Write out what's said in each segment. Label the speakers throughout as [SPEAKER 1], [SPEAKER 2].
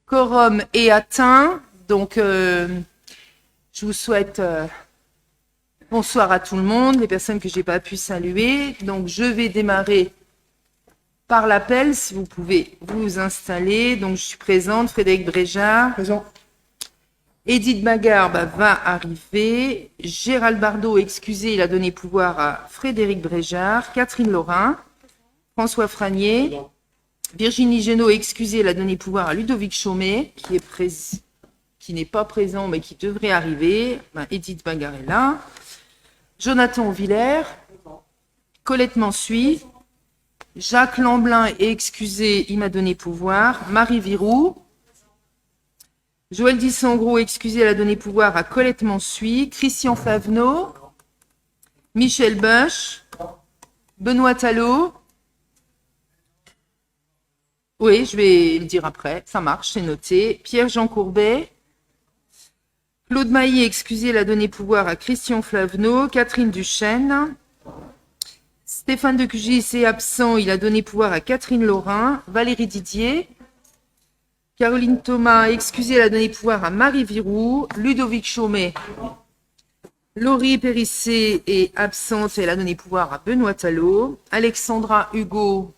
[SPEAKER 1] Quorum est atteint, donc je vous souhaite bonsoir à tout le monde, les personnes que j'ai pas pu saluer. Donc je vais démarrer par l'appel, si vous pouvez vous installer. Donc je suis présente, Frédéric Bréjard.
[SPEAKER 2] Présent.
[SPEAKER 1] Edith Bagarbe va arriver. Gérald Bardot, excusez, il a donné pouvoir à Frédéric Bréjard. Catherine Laurin. François Franier.
[SPEAKER 2] Présent.
[SPEAKER 1] Virginie Genot, excusez, elle a donné pouvoir à Ludovic Chaumet, qui n'est pas présent, mais qui devrait arriver. Edith Bagarre est là. Jonathan Villers. Colette Mansuy. Jacques Lamblin est excusé, il m'a donné pouvoir. Marie Viroux. Joël Dissangro, excusé, elle a donné pouvoir à Colette Mansuy. Christian Flavenot. Michel Bush. Benoît Tallot. Oui, je vais le dire après. Ça marche, c'est noté. Pierre-Jean Courbet. Claude Mailly, excusé, elle a donné pouvoir à Christian Flavenot. Catherine Duchesne. Stéphane de Cugis est absent, il a donné pouvoir à Catherine Laurin. Valérie Didier. Caroline Thomas, excusée, elle a donné pouvoir à Marie Viroux. Ludovic Chaumet. Laurie Périssé est absente, elle a donné pouvoir à Benoît Tallot. Alexandra Hugo,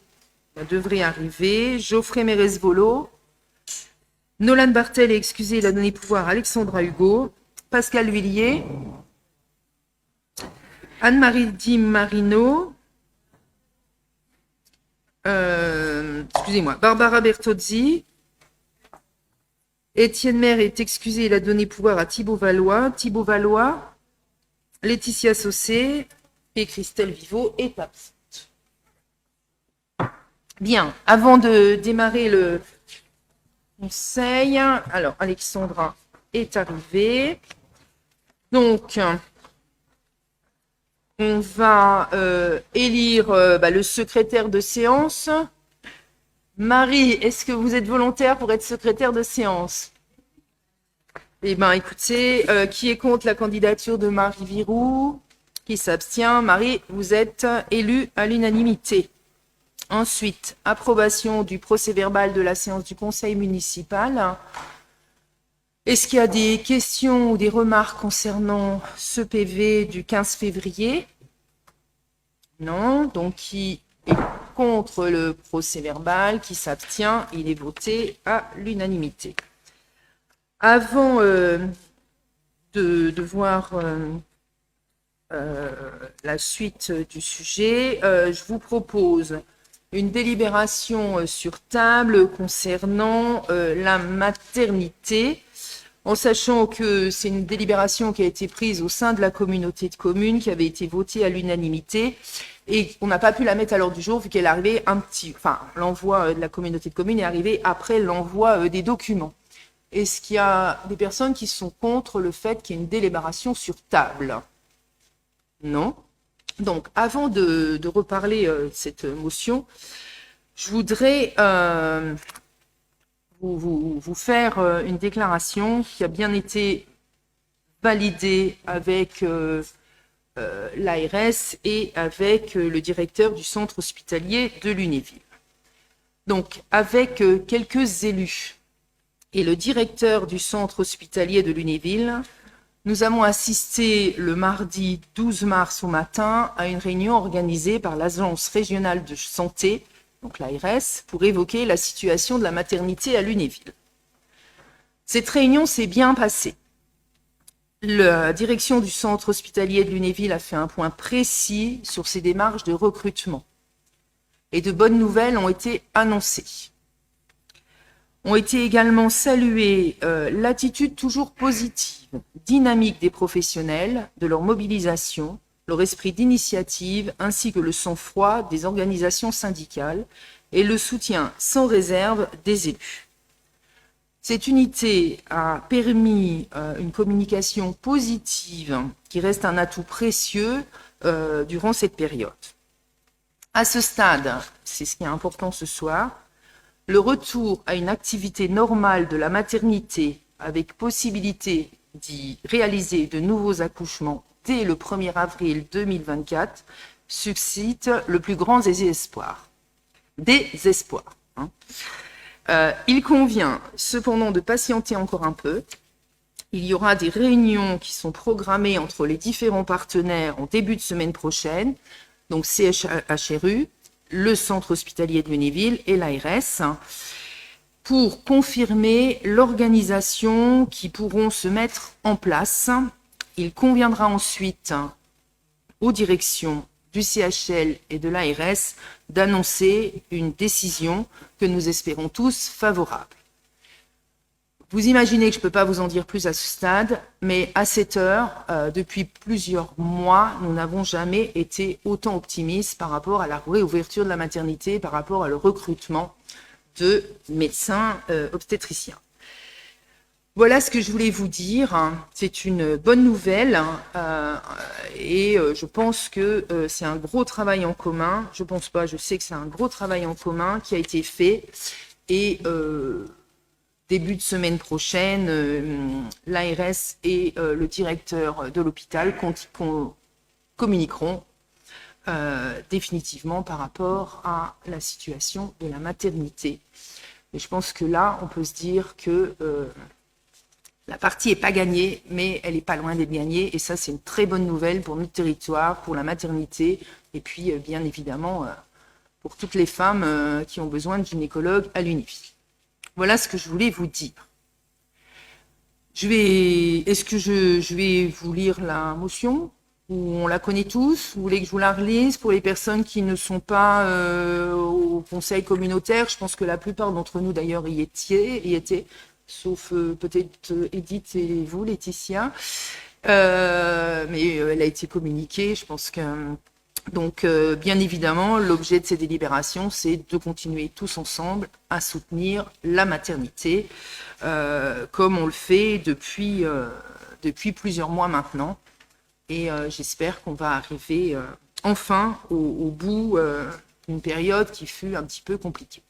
[SPEAKER 1] elle devrait arriver. Geoffrey Mérez-Volo. Nolan Bartel est excusé, il a donné pouvoir à Alexandra Hugo. Pascal Huillier. Anne-Marie Di Marino. Excusez-moi. Barbara Bertozzi. Étienne Maire est excusé, il a donné pouvoir à Thibaut Valois. Thibaut Valois. Laetitia Saucé. Et Christelle Viveau est absente. Bien, avant de démarrer le conseil, alors Alexandra est arrivée. Donc, on va élire le secrétaire de séance. Marie, est-ce que vous êtes volontaire pour être secrétaire de séance? Eh bien, écoutez, qui est contre la candidature de Marie Viroux? Qui s'abstient? Marie, vous êtes élue à l'unanimité. Ensuite, approbation du procès-verbal de la séance du conseil municipal. Est-ce qu'il y a des questions ou des remarques concernant ce PV du 15 février? Non. Donc, qui est contre le procès-verbal, qui s'abstient, il est voté à l'unanimité. Avant de voir la suite du sujet, je vous propose une délibération sur table concernant la maternité, en sachant que c'est une délibération qui a été prise au sein de la communauté de communes, qui avait été votée à l'unanimité, et on n'a pas pu la mettre à l'ordre du jour vu qu'elle est arrivée l'envoi de la communauté de communes est arrivé après l'envoi des documents. Est-ce qu'il y a des personnes qui sont contre le fait qu'il y ait une délibération sur table? Non. Donc, avant de reparler de cette motion, je voudrais vous faire une déclaration qui a bien été validée avec l'ARS et avec le directeur du centre hospitalier de Lunéville. Donc, avec quelques élus et le directeur du centre hospitalier de Lunéville, nous avons assisté le mardi 12 mars au matin à une réunion organisée par l'Agence régionale de santé, donc l'ARS, pour évoquer la situation de la maternité à Lunéville. Cette réunion s'est bien passée. La direction du centre hospitalier de Lunéville a fait un point précis sur ses démarches de recrutement. Et de bonnes nouvelles ont été annoncées. Ont été également saluées l'attitude toujours positive, dynamique des professionnels, de leur mobilisation, leur esprit d'initiative, ainsi que le sang-froid des organisations syndicales et le soutien sans réserve des élus. Cette unité a permis une communication positive qui reste un atout précieux durant cette période. À ce stade, c'est ce qui est important ce soir, le retour à une activité normale de la maternité avec possibilité d'y réaliser de nouveaux accouchements dès le 1er avril 2024 suscite le plus grand des espoirs. Il convient cependant de patienter encore un peu. Il y aura des réunions qui sont programmées entre les différents partenaires en début de semaine prochaine, donc CHRU, le centre hospitalier de Lunéville et l'ARS, pour confirmer l'organisation qui pourront se mettre en place. Il conviendra ensuite aux directions du CHL et de l'ARS d'annoncer une décision que nous espérons tous favorable. Vous imaginez que je ne peux pas vous en dire plus à ce stade, mais à cette heure, depuis plusieurs mois, nous n'avons jamais été autant optimistes par rapport à la réouverture de la maternité, par rapport à le recrutement de médecins obstétriciens. Voilà ce que je voulais vous dire. C'est une bonne nouvelle et je pense que c'est un gros travail en commun. Je pense pas, je sais que c'est un gros travail en commun qui a été fait et début de semaine prochaine, l'ARS et le directeur de l'hôpital communiqueront définitivement par rapport à la situation de la maternité. Et je pense que là, on peut se dire que la partie n'est pas gagnée, mais elle n'est pas loin d'être gagnée. Et ça, c'est une très bonne nouvelle pour notre territoire, pour la maternité, et puis bien évidemment pour toutes les femmes qui ont besoin de gynécologues à Lunéville. Voilà ce que je voulais vous dire. Est-ce que je vais vous lire la motion? Ou on la connaît tous? Vous voulez que je vous la relise pour les personnes qui ne sont pas au conseil communautaire? Je pense que la plupart d'entre nous, d'ailleurs, y étaient, sauf peut-être Edith et vous, Laetitia. Mais elle a été communiquée, je pense que... Donc, bien évidemment, l'objet de ces délibérations, c'est de continuer tous ensemble à soutenir la maternité, comme on le fait depuis plusieurs mois maintenant. Et j'espère qu'on va arriver enfin au bout d'une période qui fut un petit peu compliquée.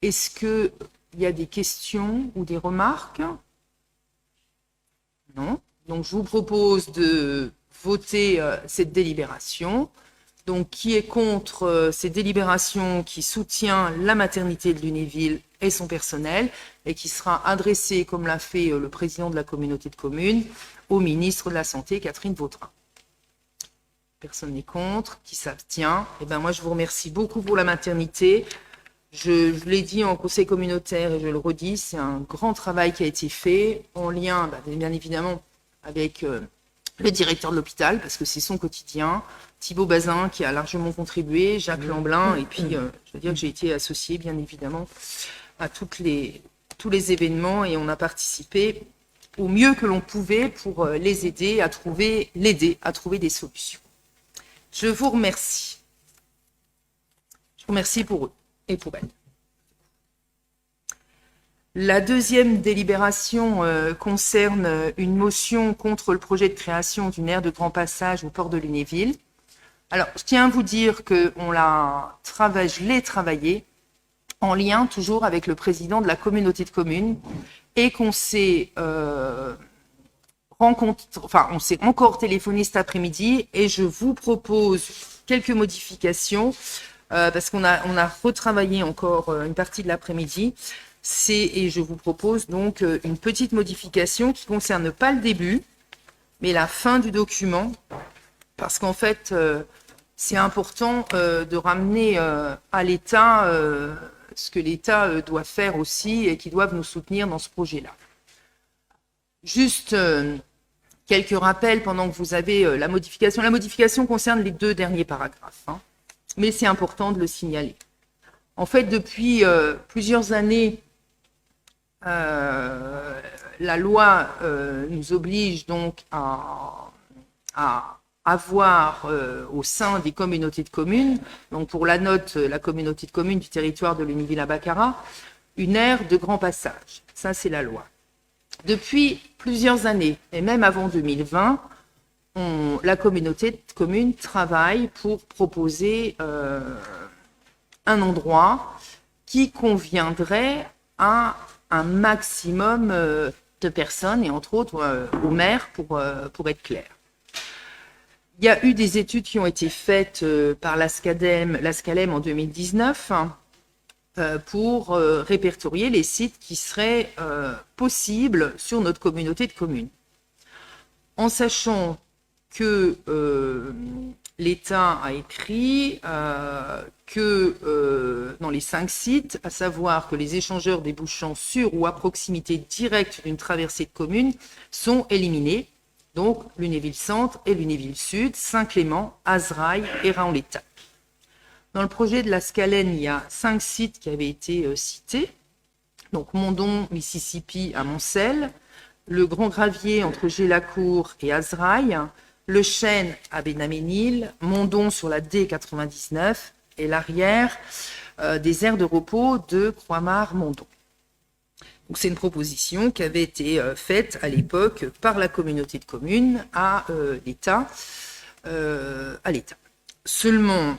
[SPEAKER 1] Est-ce qu'il y a des questions ou des remarques? Non. Donc, je vous propose de voter cette délibération. Donc, qui est contre cette délibération qui soutient la maternité de Lunéville et son personnel et qui sera adressée, comme l'a fait le président de la communauté de communes, au ministre de la Santé, Catherine Vautrin. Personne n'est contre, qui s'abstient. Eh bien, moi, je vous remercie beaucoup pour la maternité. Je l'ai dit en conseil communautaire et je le redis, c'est un grand travail qui a été fait en lien, bien évidemment, avec le directeur de l'hôpital, parce que c'est son quotidien, Thibaut Bazin, qui a largement contribué, Jacques Lamblin, et puis, je veux dire que j'ai été associée, bien évidemment, à tous les événements, et on a participé au mieux que l'on pouvait pour les aider à trouver des solutions. Je vous remercie. Je vous remercie pour eux et pour elles. La deuxième délibération concerne une motion contre le projet de création d'une aire de grand passage au port de Lunéville. Alors, je tiens à vous dire que je l'ai travaillé en lien toujours avec le président de la communauté de communes et qu'on s'est on s'est encore téléphoné cet après-midi et je vous propose quelques modifications parce qu'on a retravaillé encore une partie de l'après-midi. Et je vous propose donc une petite modification qui ne concerne pas le début, mais la fin du document, parce qu'en fait, c'est important de ramener à l'État ce que l'État doit faire aussi et qui doivent nous soutenir dans ce projet-là. Juste quelques rappels pendant que vous avez la modification. La modification concerne les 2 derniers paragraphes, hein, mais c'est important de le signaler. En fait, depuis plusieurs années, la loi nous oblige donc à avoir au sein des communautés de communes, donc pour la communauté de communes du territoire de Lunéville-à-Baccarat, une aire de grand passage. Ça, c'est la loi. Depuis plusieurs années, et même avant 2020, la communauté de communes travaille pour proposer un endroit qui conviendrait à un maximum de personnes, et entre autres aux maires, pour être clair. Il y a eu des études qui ont été faites par l'ASCALEM en 2019 pour répertorier les sites qui seraient possibles sur notre communauté de communes. En sachant que l'État a écrit que dans les 5 sites, à savoir que les échangeurs débouchant sur ou à proximité directe d'une traversée de communes sont éliminés, donc Lunéville-Centre et Lunéville-Sud, Saint-Clément, Azraï et Raon-l'Étape. Dans le projet de la Scalène, il y a 5 sites qui avaient été cités, donc Mondon, Mississippi à Moncel, le Grand Gravier entre Gélacourt et Azraï, le Chêne à Bénaménil, Mondon sur la D99 et l'arrière des aires de repos de Croix-Mare-Mondon. Donc c'est une proposition qui avait été faite à l'époque par la communauté de communes à l'État. Seulement,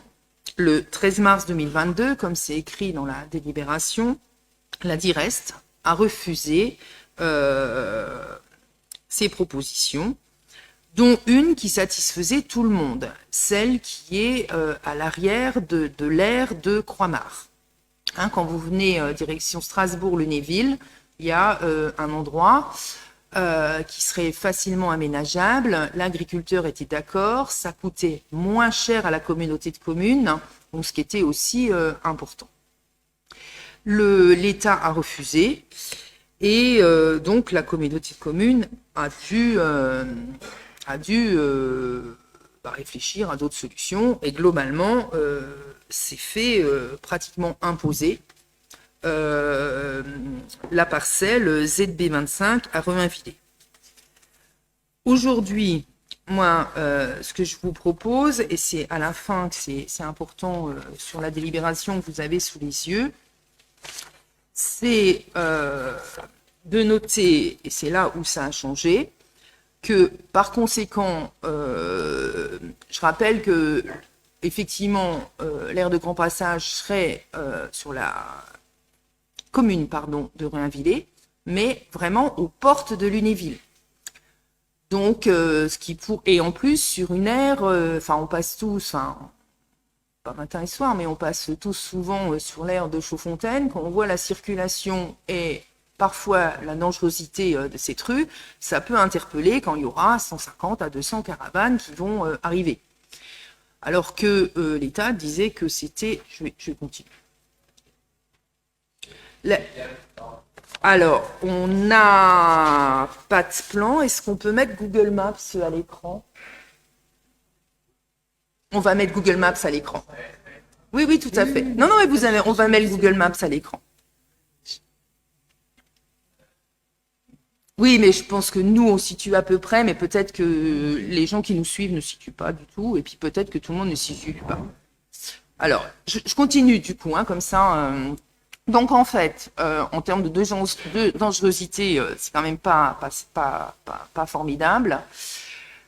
[SPEAKER 1] le 13 mars 2022, comme c'est écrit dans la délibération, la DIREST a refusé ces propositions, dont une qui satisfaisait tout le monde, celle qui est à l'arrière de l'aire de Croix-Mare. Quand vous venez direction Strasbourg-Lunéville, il y a un endroit qui serait facilement aménageable. L'agriculteur était d'accord, ça coûtait moins cher à la communauté de communes, donc ce qui était aussi important. L'État a refusé et donc la communauté de communes a dû réfléchir à d'autres solutions et globalement s'est fait pratiquement imposer la parcelle ZB25 à Remainvillers. Aujourd'hui, moi, ce que je vous propose, et c'est à la fin que c'est important sur la délibération que vous avez sous les yeux, c'est de noter, et c'est là où ça a changé, que par conséquent, je rappelle que effectivement, l'aire de grand passage serait sur la commune de Remainvillers, mais vraiment aux portes de Lunéville. Donc, et en plus sur une aire, on passe tous, pas matin et soir, mais on passe tous souvent sur l'aire de Chaudfontaine. Quand on voit la circulation et parfois la dangerosité de cette rue, ça peut interpeller quand il y aura 150 à 200 caravanes qui vont arriver. Alors que l'État disait que c'était... Je vais continuer. Alors, on n'a pas de plan. Est-ce qu'on peut mettre Google Maps à l'écran? On va mettre Google Maps à l'écran. Oui, tout à fait. Non, mais on va mettre Google Maps à l'écran. Oui, mais je pense que nous, on situe à peu près, mais peut-être que les gens qui nous suivent ne situent pas du tout, et puis peut-être que tout le monde ne situe pas. Alors, je continue du coup, comme ça. Donc en fait, en termes de dangerosité, c'est quand même pas formidable.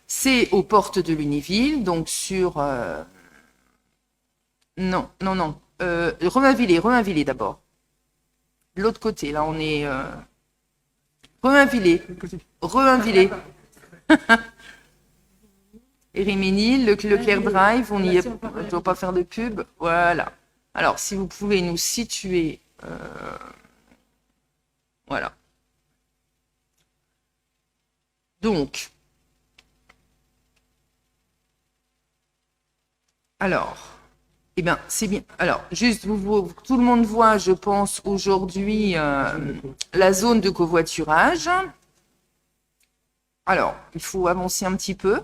[SPEAKER 1] C'est aux portes de Lunéville, donc sur... Remainvillers d'abord. De l'autre côté, là on est... Remainvillers. Ériménil, Leclerc Drive, on y est, je ne dois pas faire de pub. Voilà. Alors, si vous pouvez nous situer... voilà. Donc... Alors... Eh bien, c'est bien. Alors, juste, tout le monde voit, je pense, aujourd'hui, la zone de covoiturage. Alors, il faut avancer un petit peu.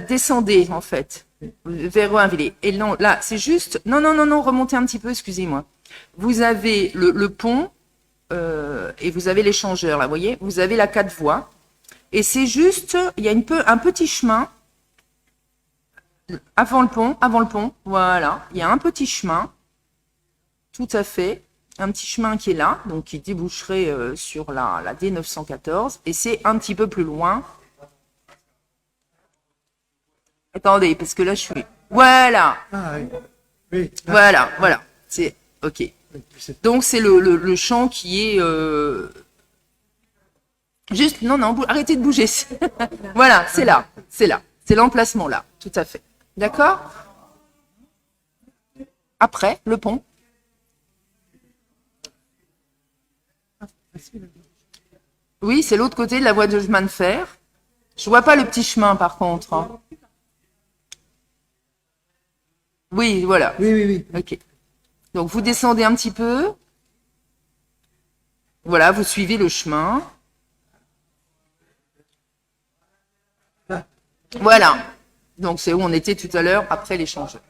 [SPEAKER 1] Descendez, en fait, vers Remainvillers. Et non, là, c'est juste... Non, remontez un petit peu, excusez-moi. Vous avez le pont et vous avez l'échangeur, là, vous voyez. Vous avez la 4 voies. Et c'est juste, il y a un petit chemin avant le pont, voilà. Il y a un petit chemin, tout à fait, un petit chemin qui est là, donc qui déboucherait sur la D914, et c'est un petit peu plus loin. Attendez, parce que là, je suis... Voilà. Oui. Voilà. C'est OK. Donc, c'est le champ qui est... Juste, non, arrêtez de bouger. Voilà, c'est là. C'est l'emplacement là, tout à fait. D'accord? après le pont. Oui, c'est l'autre côté de la voie de chemin de fer. Je vois pas le petit chemin par contre, hein. Oui, voilà.
[SPEAKER 2] Oui.
[SPEAKER 1] Ok. Donc vous descendez un petit peu. Voilà, vous suivez le chemin. Voilà. Donc c'est où on était tout à l'heure après l'échangeur.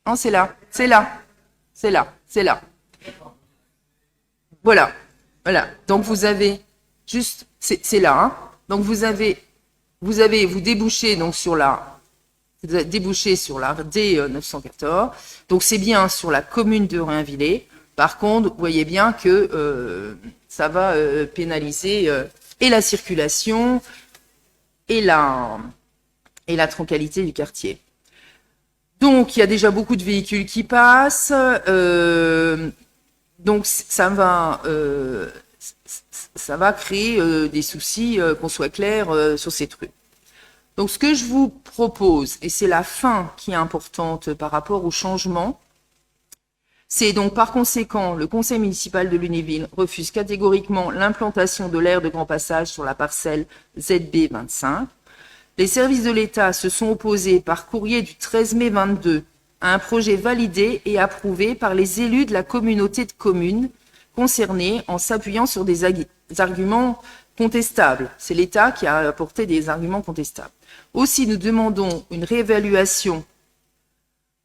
[SPEAKER 1] Non, c'est là. C'est là. C'est là. C'est là. Voilà. Voilà. Donc vous avez juste, c'est là, hein. Donc vous débouchez donc sur la D914. Donc c'est bien sur la commune de Rainvillers. Par contre, vous voyez bien que ça va pénaliser et la circulation et la troncalité du quartier. Donc il y a déjà beaucoup de véhicules qui passent. Donc ça va créer des soucis, qu'on soit clair sur ces trucs. Donc ce que je vous propose, et c'est la fin qui est importante par rapport au changement, c'est donc par conséquent, le conseil municipal de Lunéville refuse catégoriquement l'implantation de l'aire de grand passage sur la parcelle ZB25. Les services de l'État se sont opposés par courrier du 13 mai 22 à un projet validé et approuvé par les élus de la communauté de communes concernée en s'appuyant sur des arguments contestables. C'est l'État qui a apporté des arguments contestables. Aussi, nous demandons une réévaluation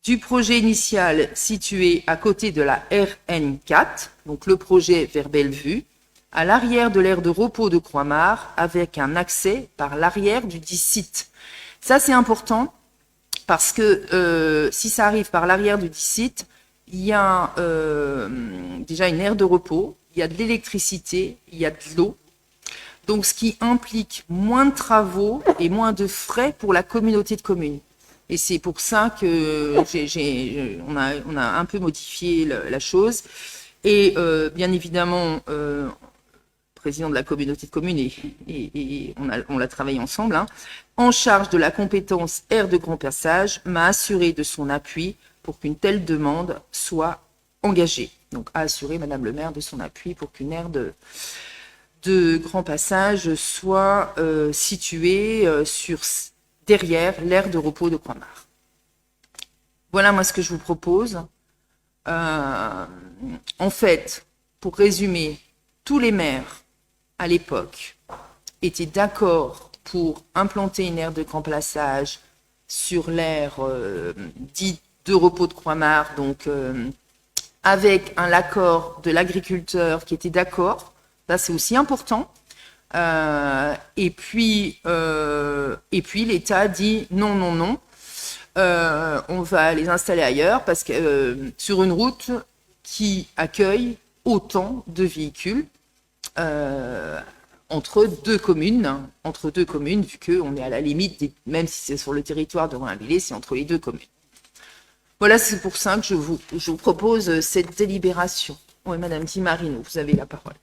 [SPEAKER 1] du projet initial situé à côté de la RN4, donc le projet vers Bellevue, à l'arrière de l'aire de repos de Croix-Mare, avec un accès par l'arrière du dit site. Ça, c'est important, parce que si ça arrive par l'arrière du dit site, il y a déjà une aire de repos, il y a de l'électricité, il y a de l'eau. Donc, ce qui implique moins de travaux et moins de frais pour la communauté de communes. Et c'est pour ça que on a un peu modifié la chose. Et bien évidemment, le président de la communauté de communes, et on l'a travaillé ensemble, hein, en charge de la compétence aire de grand passage, m'a assuré de son appui pour qu'une telle demande soit engagée. Donc, a assuré Madame le maire de son appui pour qu'une aire de grand passage soit située derrière l'aire de repos de Croix-Mare. Voilà moi ce que je vous propose. En fait, pour résumer, tous les maires à l'époque étaient d'accord pour implanter une aire de grand passage sur l'aire dite de repos de Croix-Mare, donc avec l'accord de l'agriculteur qui était d'accord. Ça, c'est aussi important. Et puis l'État dit non. On va les installer ailleurs parce que sur une route qui accueille autant de véhicules entre deux communes, vu qu'on est à la limite, même si c'est sur le territoire de Rainvillers, c'est entre les deux communes. Voilà, c'est pour ça que je vous propose cette délibération. Oui, Madame Di Marino, vous avez la parole.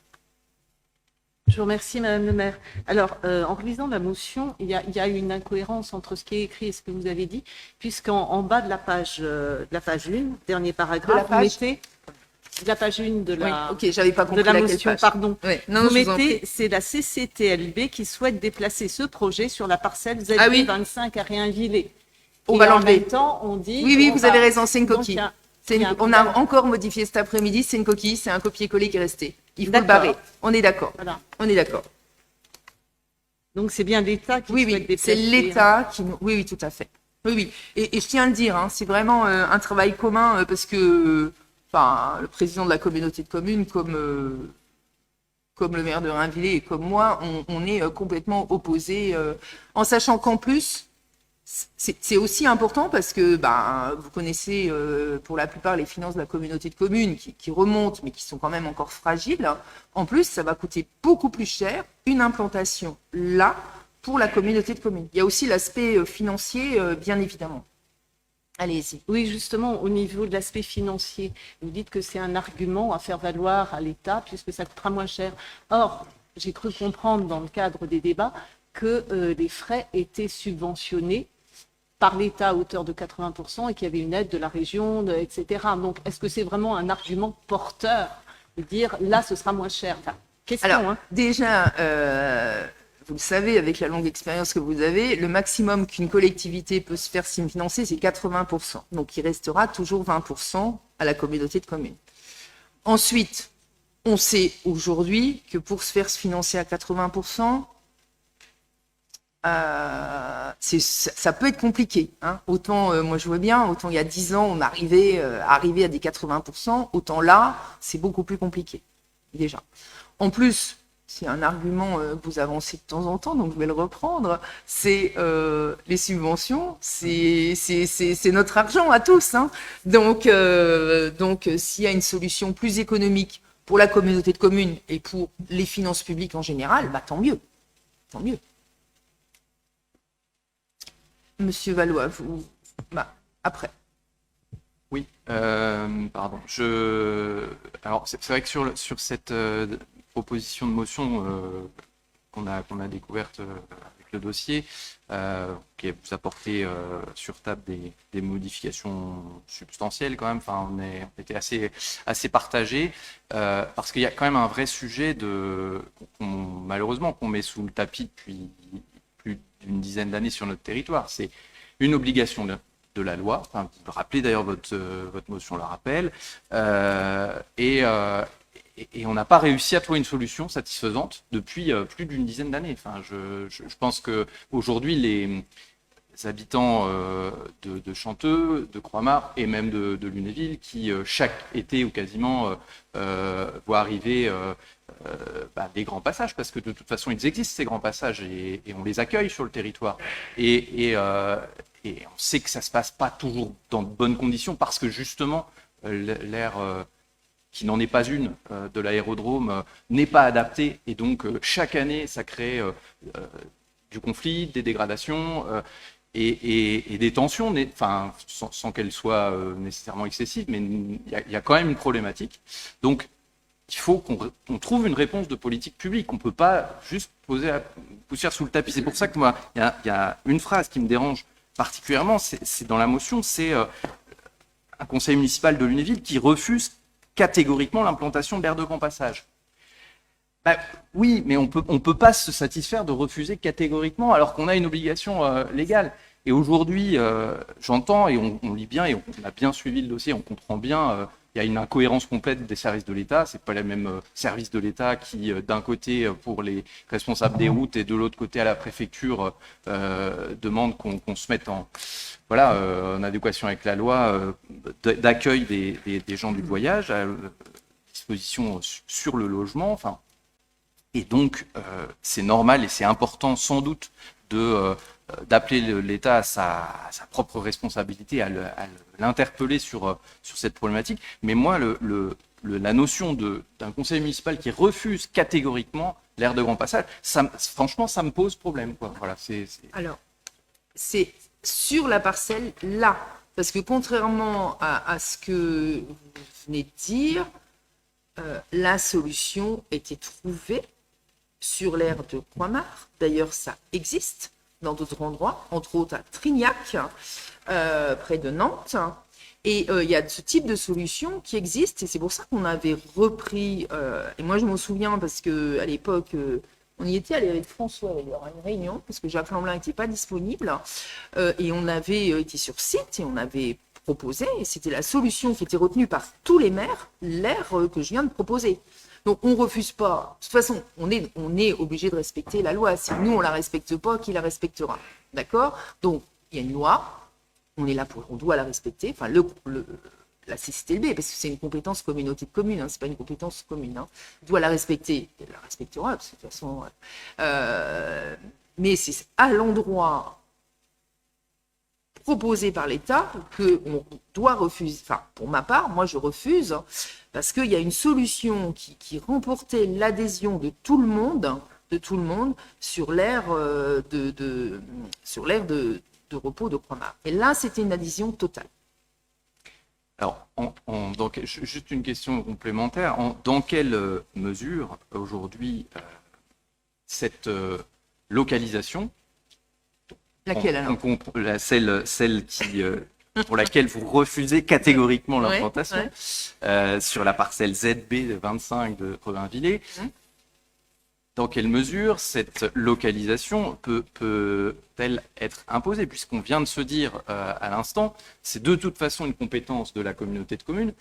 [SPEAKER 3] Je vous remercie, Madame le maire. Alors, en relisant la motion, il y a une incohérence entre ce qui est écrit et ce que vous avez dit, puisqu'en bas de la page 1, dernier paragraphe, vous mettez de la page 1 de la,
[SPEAKER 1] oui, okay, j'avais pas compris
[SPEAKER 3] de la motion, page. Pardon.
[SPEAKER 1] Ouais. Non,
[SPEAKER 3] vous mettez, c'est la CCTLB qui souhaite déplacer ce projet sur la parcelle ZB25 à Rainvillers.
[SPEAKER 1] On va l'enlever.
[SPEAKER 3] En même temps, on dit...
[SPEAKER 1] Oui, vous avez raison, c'est une coquille.
[SPEAKER 3] Donc,
[SPEAKER 1] on a encore modifié cet après-midi, c'est une coquille, c'est un copier-coller qui est resté. Il faut le barrer. On est d'accord.
[SPEAKER 3] Voilà.
[SPEAKER 1] On est d'accord.
[SPEAKER 3] Donc c'est bien l'État qui souhaite déplacer.
[SPEAKER 1] C'est l'État qui nous... Oui, tout à fait. Oui. Et je tiens à le dire, hein, c'est vraiment un travail commun parce que le président de la communauté de communes, comme le maire de Rainvillers et comme moi, on est complètement opposés, en sachant qu'en plus, c'est aussi important parce que vous connaissez pour la plupart les finances de la communauté de communes qui remontent mais qui sont quand même encore fragiles. En plus, ça va coûter beaucoup plus cher une implantation là pour la communauté de communes. Il y a aussi l'aspect financier, bien évidemment. Allez-y.
[SPEAKER 3] Oui, justement, au niveau de l'aspect financier, vous dites que c'est un argument à faire valoir à l'État puisque ça coûtera moins cher. Or, j'ai cru comprendre dans le cadre des débats que les frais étaient subventionnés par l'État à hauteur de 80% et qu'il y avait une aide de la région, etc. Donc, est-ce que c'est vraiment un argument porteur de dire là, ce sera moins cher? Enfin, question,
[SPEAKER 1] Alors,
[SPEAKER 3] hein.
[SPEAKER 1] déjà, vous le savez, avec la longue expérience que vous avez, le maximum qu'une collectivité peut se faire financer, c'est 80%. Donc, il restera toujours 20% à la communauté de communes. Ensuite, on sait aujourd'hui que pour se faire financer à 80%, ça peut être compliqué. Hein. Autant, moi je vois bien, autant il y a 10 ans, on arrivait à des 80%, autant là, c'est beaucoup plus compliqué, déjà. En plus, c'est un argument que vous avancez de temps en temps, donc je vais le reprendre, c'est les subventions, c'est notre argent à tous. Hein. Donc s'il y a une solution plus économique pour la communauté de communes et pour les finances publiques en général, bah, tant mieux. Tant mieux. Monsieur Valois, vous... Bah, après.
[SPEAKER 2] Oui, pardon. Alors, c'est vrai que sur cette proposition de motion qu'on a découverte avec le dossier, qui vous apporté sur table des modifications substantielles quand même. Enfin, on était assez partagés parce qu'il y a quand même un vrai sujet malheureusement qu'on met sous le tapis depuis plus d'une dizaine d'années sur notre territoire. C'est une obligation de la loi. Enfin, vous rappelez d'ailleurs votre motion le rappelle. Et on n'a pas réussi à trouver une solution satisfaisante depuis plus d'une dizaine d'années. Enfin, je pense qu'aujourd'hui, les habitants de Chanteux, de Croix-Mare et même de Lunéville, qui chaque été ou quasiment voient arriver des grands passages, parce que de toute façon, ils existent, ces grands passages, et on les accueille sur le territoire. Et on sait que ça ne se passe pas toujours dans de bonnes conditions, parce que justement, l'air... qui n'en est pas une, de l'aérodrome, n'est pas adapté. Et donc, chaque année, ça crée du conflit, des dégradations et des tensions, enfin, sans qu'elles soient nécessairement excessives, mais il y a quand même une problématique. Donc, il faut qu'on trouve une réponse de politique publique. On ne peut pas juste poser la poussière sous le tapis. C'est pour ça que moi, il y a une phrase qui me dérange particulièrement, c'est dans la motion, c'est un conseil municipal de Lunéville qui refuse catégoriquement l'implantation de l'aire de grand passage. Bah, oui, mais on peut pas se satisfaire de refuser catégoriquement alors qu'on a une obligation légale. Et aujourd'hui, j'entends et on lit bien et on a bien suivi le dossier, on comprend bien. Il y a une incohérence complète des services de l'État. C'est pas les mêmes services de l'État qui, d'un côté, pour les responsables des routes et de l'autre côté, à la préfecture, demandent qu'on se mette en adéquation avec la loi d'accueil des gens du voyage, à disposition sur le logement. Enfin, et donc, c'est normal et c'est important sans doute d'appeler l'État à sa propre responsabilité, à l'interpeller sur cette problématique. Mais moi, la notion d'un conseil municipal qui refuse catégoriquement l'aire de grand passage, franchement, ça me pose problème, quoi. Voilà,
[SPEAKER 1] Alors, c'est sur la parcelle là, parce que contrairement à ce que vous venez de dire, la solution était trouvée sur l'aire de Croix-Mare. D'ailleurs, ça existe dans d'autres endroits, entre autres à Trignac, près de Nantes. Et il y a ce type de solution qui existe, et c'est pour ça qu'on avait repris, et moi je m'en souviens parce qu'à l'époque, on y était allé avec François d'ailleurs à une réunion, parce que Jacques Lamblin n'était pas disponible, et on avait été sur site, et on avait proposé, et c'était la solution qui était retenue par tous les maires, l'aire que je viens de proposer. Donc on ne refuse pas. De toute façon, on est obligé de respecter la loi. Si nous, on ne la respecte pas, qui la respectera? D'accord? Donc, il y a une loi, on doit la respecter. Enfin, la CCTLB, parce que c'est une compétence communauté de communes, hein, ce n'est pas une compétence commune. Hein, doit la respecter, elle la respectera, parce que de toute façon... mais c'est à l'endroit proposé par l'État qu'on doit refuser. Enfin, pour ma part, moi, je refuse, parce qu'il y a une solution qui remportait l'adhésion de tout le monde sur l'aire de repos de Croix-Mare. Et là, c'était une adhésion totale.
[SPEAKER 2] Alors, donc, juste une question complémentaire. Dans quelle mesure, aujourd'hui, cette localisation
[SPEAKER 1] Laquelle alors?
[SPEAKER 2] Celle qui, pour laquelle vous refusez catégoriquement l'implantation, sur la parcelle ZB de 25 de Revainvillers. Dans quelle mesure cette localisation peut-elle être imposée? Puisqu'on vient de se dire à l'instant, c'est de toute façon une compétence de la communauté de communes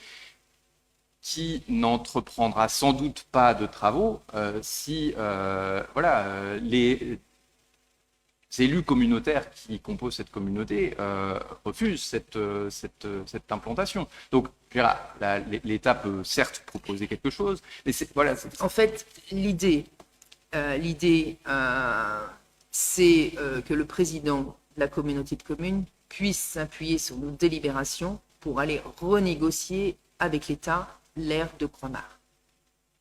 [SPEAKER 2] qui n'entreprendra sans doute pas de travaux si les élus communautaires qui composent cette communauté refusent cette implantation. Donc, l'État peut certes proposer quelque chose, mais
[SPEAKER 1] En fait, l'idée, c'est que le président de la communauté de communes puisse s'appuyer sur nos délibérations pour aller renégocier avec l'État l'aire de Croix-Mare.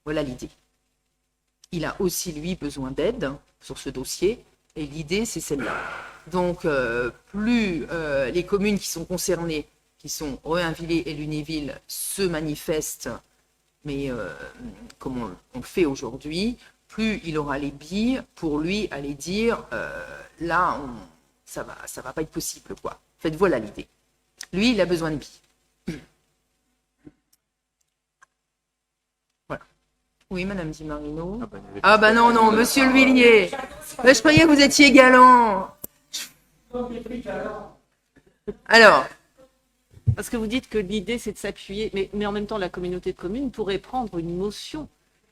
[SPEAKER 1] Voilà l'idée. Il a aussi, lui, besoin d'aide sur ce dossier, et l'idée, c'est celle-là. Donc, plus les communes qui sont concernées, qui sont Revainvillers et Lunéville, se manifestent, mais comme on le fait aujourd'hui, plus il aura les billes pour lui aller dire là, ça va pas être possible, quoi. En fait, voilà l'idée. Lui, il a besoin de billes. Voilà. Oui, Madame Di Marino. Ah bah non, Monsieur L'Huillier. Je croyais que vous étiez galant. Alors.
[SPEAKER 3] Parce que vous dites que l'idée, c'est de s'appuyer, mais en même temps, la communauté de communes pourrait prendre une motion,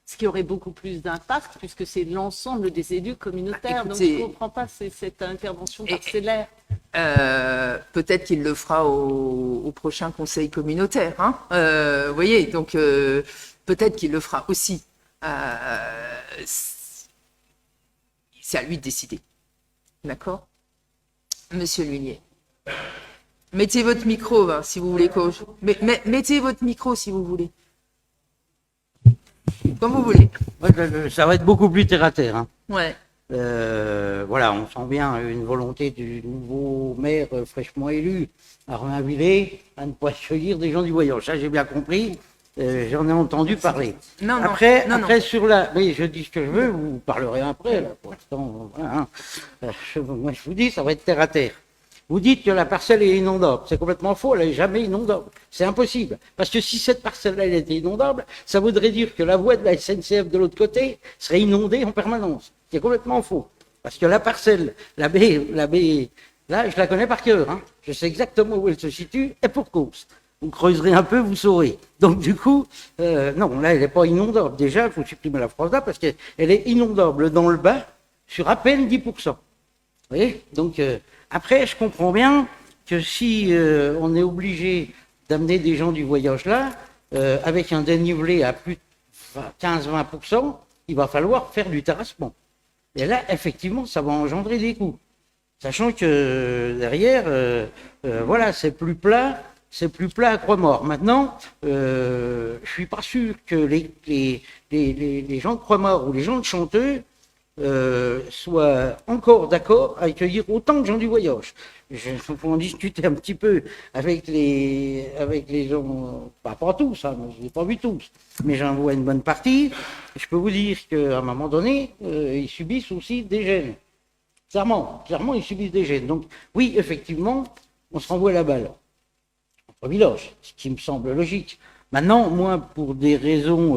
[SPEAKER 3] ce qui aurait beaucoup plus d'impact, puisque c'est l'ensemble des élus communautaires. Donc, je ne comprends pas cette intervention parcellaire.
[SPEAKER 1] Peut-être qu'il le fera au prochain conseil communautaire. Hein, vous voyez, donc peut-être qu'il le fera aussi. C'est à lui de décider. D'accord? Monsieur L'Huillier. Mettez votre micro, si vous voulez. Mettez votre micro, si vous voulez. Comme vous voulez.
[SPEAKER 4] Ouais, ça va être beaucoup plus terre à terre. Hein.
[SPEAKER 1] Ouais.
[SPEAKER 4] Voilà, on sent bien une volonté du nouveau maire fraîchement élu à Revainvillers à ne pas accueillir des gens du voyage. Ça, j'ai bien compris. J'en ai entendu parler. Après, sur la... Oui, je dis ce que je veux, vous parlerez après. Là, pour l'instant, voilà, hein. Moi, je vous dis, ça va être terre à terre. Vous dites que la parcelle est inondable. C'est complètement faux, elle n'est jamais inondable. C'est impossible. Parce que si cette parcelle-là elle était inondable, ça voudrait dire que la voie de la SNCF de l'autre côté serait inondée en permanence. C'est complètement faux. Parce que la parcelle, la baie, là, je la connais par cœur. Hein. Je sais exactement où elle se situe et pour cause. Vous creuserez un peu, vous saurez. Donc du coup, non, là, elle n'est pas inondable. Déjà, il faut supprimer la phrase là parce qu'elle est inondable dans le bas sur à peine 10%. Vous voyez? Donc... Après, je comprends bien que si on est obligé d'amener des gens du voyage là, avec un dénivelé à plus de 15-20%, il va falloir faire du terrassement. Et là, effectivement, ça va engendrer des coûts. Sachant que derrière, voilà, c'est plus plat à Croix-Mort. Maintenant, je suis pas sûr que les gens de Croix-Mort ou les gens de Chanteux soient encore d'accord à accueillir autant de gens du voyage. Il faut en discuter un petit peu avec les gens, pas tous, hein, je n'ai pas vu tous, mais j'en vois une bonne partie. Je peux vous dire qu'à un moment donné, ils subissent aussi des gènes. Clairement, ils subissent des gènes. Donc oui, effectivement, on se renvoie la balle entre villages, ce qui me semble logique. Maintenant, moi, pour des raisons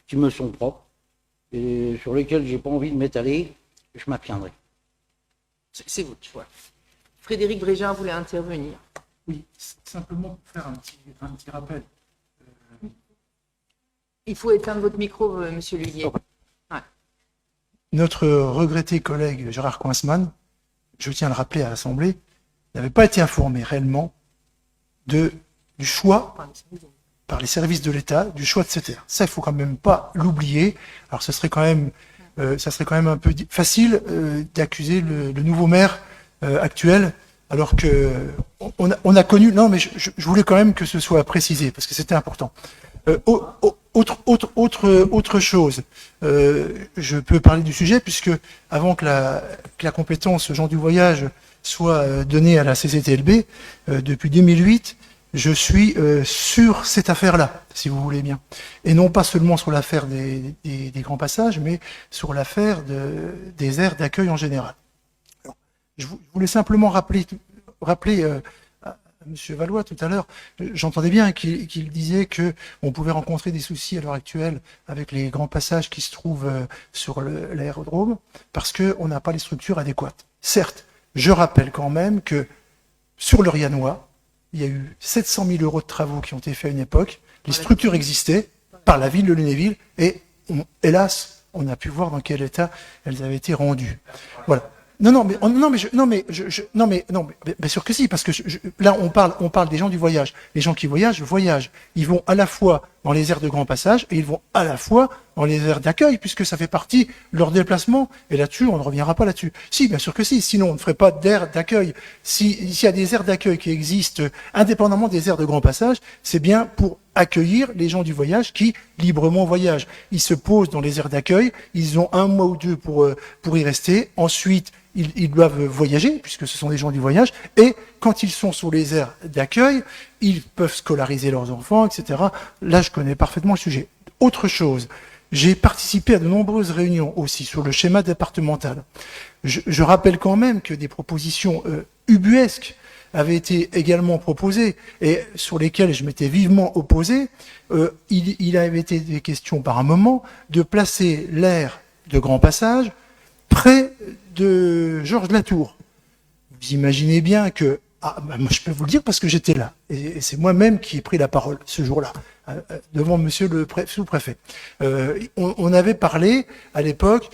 [SPEAKER 4] qui me sont propres, et sur lesquels j'ai pas envie de m'étaler, je m'abstiendrai.
[SPEAKER 1] C'est votre choix. Frédéric Brégin voulait intervenir.
[SPEAKER 5] Oui, simplement pour faire un petit rappel.
[SPEAKER 1] Il faut éteindre votre micro, Monsieur L'Huillier. Ouais.
[SPEAKER 5] Notre regretté collègue Gérard Coinsman, je tiens à le rappeler à l'Assemblée, n'avait pas été informé réellement du choix par les services de l'État du choix de ces terres. Ça, il faut quand même pas l'oublier. Alors, ça serait quand même un peu facile d'accuser le nouveau maire actuel, alors que on a connu. Non, mais je voulais quand même que ce soit précisé parce que c'était important. Autre chose, je peux parler du sujet puisque avant que la compétence gens du voyage soit donnée à la CCTLB, depuis 2008. Je suis sur cette affaire-là, si vous voulez bien. Et non pas seulement sur l'affaire des grands passages, mais sur l'affaire des aires d'accueil en général. Alors, Je voulais simplement rappeler à M. Valois tout à l'heure, j'entendais bien qu'il disait qu'on pouvait rencontrer des soucis à l'heure actuelle avec les grands passages qui se trouvent sur l'aérodrome parce qu'on n'a pas les structures adéquates. Certes, je rappelle quand même que sur le Rianois, il y a eu 700 000 € de travaux qui ont été faits à une époque, les structures existaient par la ville de Lunéville et hélas, on a pu voir dans quel état elles avaient été rendues. Voilà. Non, mais bien sûr que si, parce que là, on parle des gens du voyage. Les gens qui voyagent. Ils vont à la fois dans les aires de grand passage et ils vont à la fois dans les aires d'accueil, puisque ça fait partie de leur déplacement. Et là-dessus, on ne reviendra pas là-dessus. Si, bien sûr que si. Sinon, on ne ferait pas d'aires d'accueil. S'il y a des aires d'accueil qui existent indépendamment des aires de grand passage, c'est bien pour accueillir les gens du voyage qui librement voyagent. Ils se posent dans les aires d'accueil. Ils ont 1 mois ou 2 pour y rester. Ensuite, ils doivent voyager, puisque ce sont des gens du voyage, et quand ils sont sur les aires d'accueil, ils peuvent scolariser leurs enfants, etc. Là, je connais parfaitement le sujet. Autre chose, j'ai participé à de nombreuses réunions aussi sur le schéma départemental. Je rappelle quand même que des propositions ubuesques avaient été également proposées, et sur lesquelles je m'étais vivement opposé. Il avait été des questions par un moment de placer l'aire de grand passage près de Georges Latour. Vous imaginez bien que, moi je peux vous le dire parce que j'étais là, et c'est moi-même qui ai pris la parole ce jour-là, devant monsieur le sous-préfet. On avait parlé, à l'époque,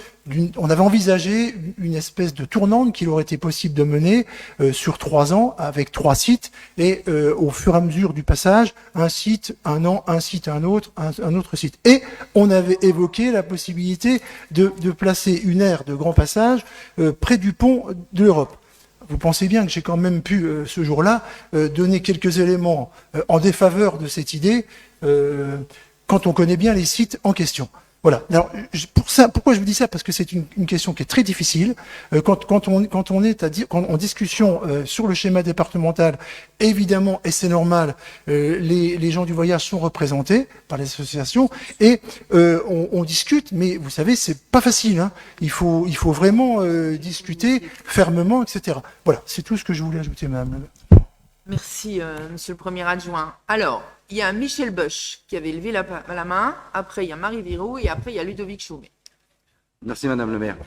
[SPEAKER 5] on avait envisagé une espèce de tournante qu'il aurait été possible de mener sur 3 ans, avec 3 sites, et au fur et à mesure du passage, un site, un an, un site, un autre site. Et on avait évoqué la possibilité de placer une aire de grand passage près du pont de l'Europe. Vous pensez bien que j'ai quand même pu, ce jour-là, donner quelques éléments en défaveur de cette idée, quand on connaît bien les sites en question. Voilà. Alors, pourquoi je vous dis ça? Parce que c'est une question qui est très difficile. Quand on est en discussion sur le schéma départemental, évidemment, et c'est normal, les gens du voyage sont représentés par les associations, et on discute, mais vous savez, c'est pas facile. Hein. Il faut vraiment discuter fermement, etc. Voilà, c'est tout ce que je voulais ajouter, madame.
[SPEAKER 1] Merci, monsieur le premier adjoint. Alors, il y a Michel Bosch qui avait levé la main, après il y a Marie Virou et après il y a Ludovic Chaumet.
[SPEAKER 6] Merci Madame le maire.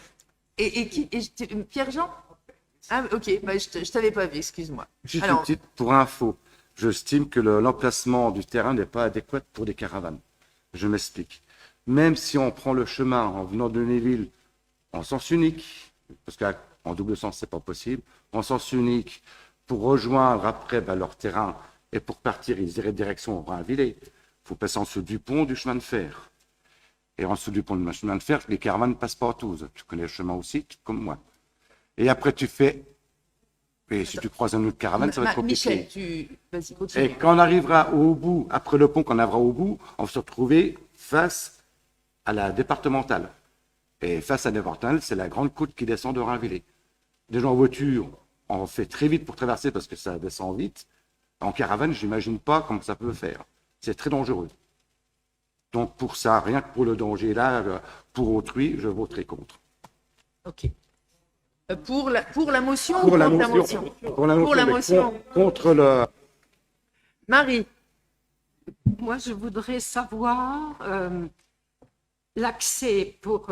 [SPEAKER 1] Et Pierre-Jean? Ah, ok, bah, je t'avais pas vu, excuse-moi.
[SPEAKER 6] Juste
[SPEAKER 1] Alors,
[SPEAKER 6] une petite pour info. J'estime que l'emplacement du terrain n'est pas adéquat pour des caravanes. Je m'explique. Même si on prend le chemin en venant de Lunéville en sens unique, parce qu'en double sens c'est pas possible, en sens unique, pour rejoindre après leur terrain et pour partir, ils iraient direction Rainvillers. Il faut passer en dessous du pont du chemin de fer. Et en dessous du pont du chemin de fer, les caravanes ne passent pas à Toulouse. Tu connais le chemin aussi, comme moi. Et après, tu fais... Et si tu croises un autre caravane, ça va être compliqué.
[SPEAKER 1] Michel, vas-y, continue.
[SPEAKER 6] Et quand on arrivera au bout, après le pont, quand on arrivera au bout, on va se retrouver face à la départementale. Et face à la départementale, c'est la grande côte qui descend de Rainvillers. Déjà en voiture, on fait très vite pour traverser parce que ça descend vite. En caravane, j'imagine pas comment ça peut faire. C'est très dangereux. Donc pour ça, rien que pour le danger là, pour autrui, je voterai contre.
[SPEAKER 1] Ok. Pour la motion
[SPEAKER 6] Pour
[SPEAKER 1] ou
[SPEAKER 6] la
[SPEAKER 1] contre la
[SPEAKER 6] motion.
[SPEAKER 1] motion?
[SPEAKER 6] Pour la motion.
[SPEAKER 1] la
[SPEAKER 6] mais
[SPEAKER 1] motion.
[SPEAKER 6] Contre le...
[SPEAKER 1] Marie,
[SPEAKER 7] Moi, je voudrais savoir l'accès pour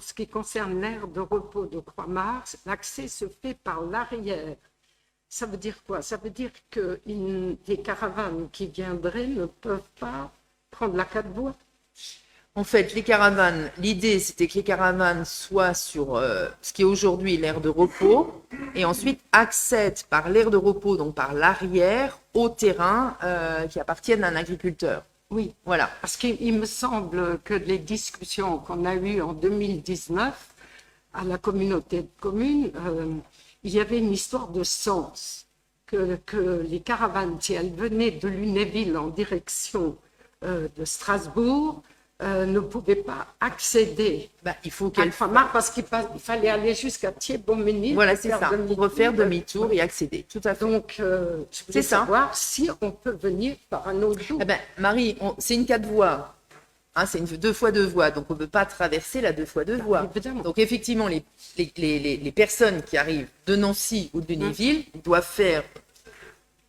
[SPEAKER 7] ce qui concerne l'aire de repos de Croix-Mars. L'accès se fait par l'arrière. Ça veut dire quoi? Ça veut dire que les caravanes qui viendraient ne peuvent pas prendre la 4 voies.
[SPEAKER 1] en fait, les caravanes, l'idée c'était que les caravanes soient sur ce qui est aujourd'hui l'aire de repos et ensuite accèdent par l'aire de repos, donc par l'arrière, au terrain qui appartiennent à un agriculteur.
[SPEAKER 7] Oui,
[SPEAKER 1] Voilà.
[SPEAKER 7] parce qu'il me semble que les discussions qu'on a eues en 2019 à la communauté de communes, il y avait une histoire de sens, que les caravanes, si elles venaient de Lunéville en direction de Strasbourg, ne pouvaient pas accéder
[SPEAKER 1] Il faut
[SPEAKER 7] à
[SPEAKER 1] qu'elle
[SPEAKER 7] Croix-Mars parce qu'il fallait aller jusqu'à Thiers-Beauménil.
[SPEAKER 1] Voilà, c'est ça, pour refaire demi-tour et accéder. Tout à fait.
[SPEAKER 7] Donc, je
[SPEAKER 1] C'est
[SPEAKER 7] voulais
[SPEAKER 1] ça.
[SPEAKER 7] savoir si on peut venir par un autre jour.
[SPEAKER 1] Marie, c'est une 4 voies. Hein, c'est une 2 fois 2 voies, donc on ne peut pas traverser la 2 fois 2 voies.
[SPEAKER 7] Évidemment.
[SPEAKER 1] Donc effectivement, les personnes qui arrivent de Nancy ou de Lunéville doivent faire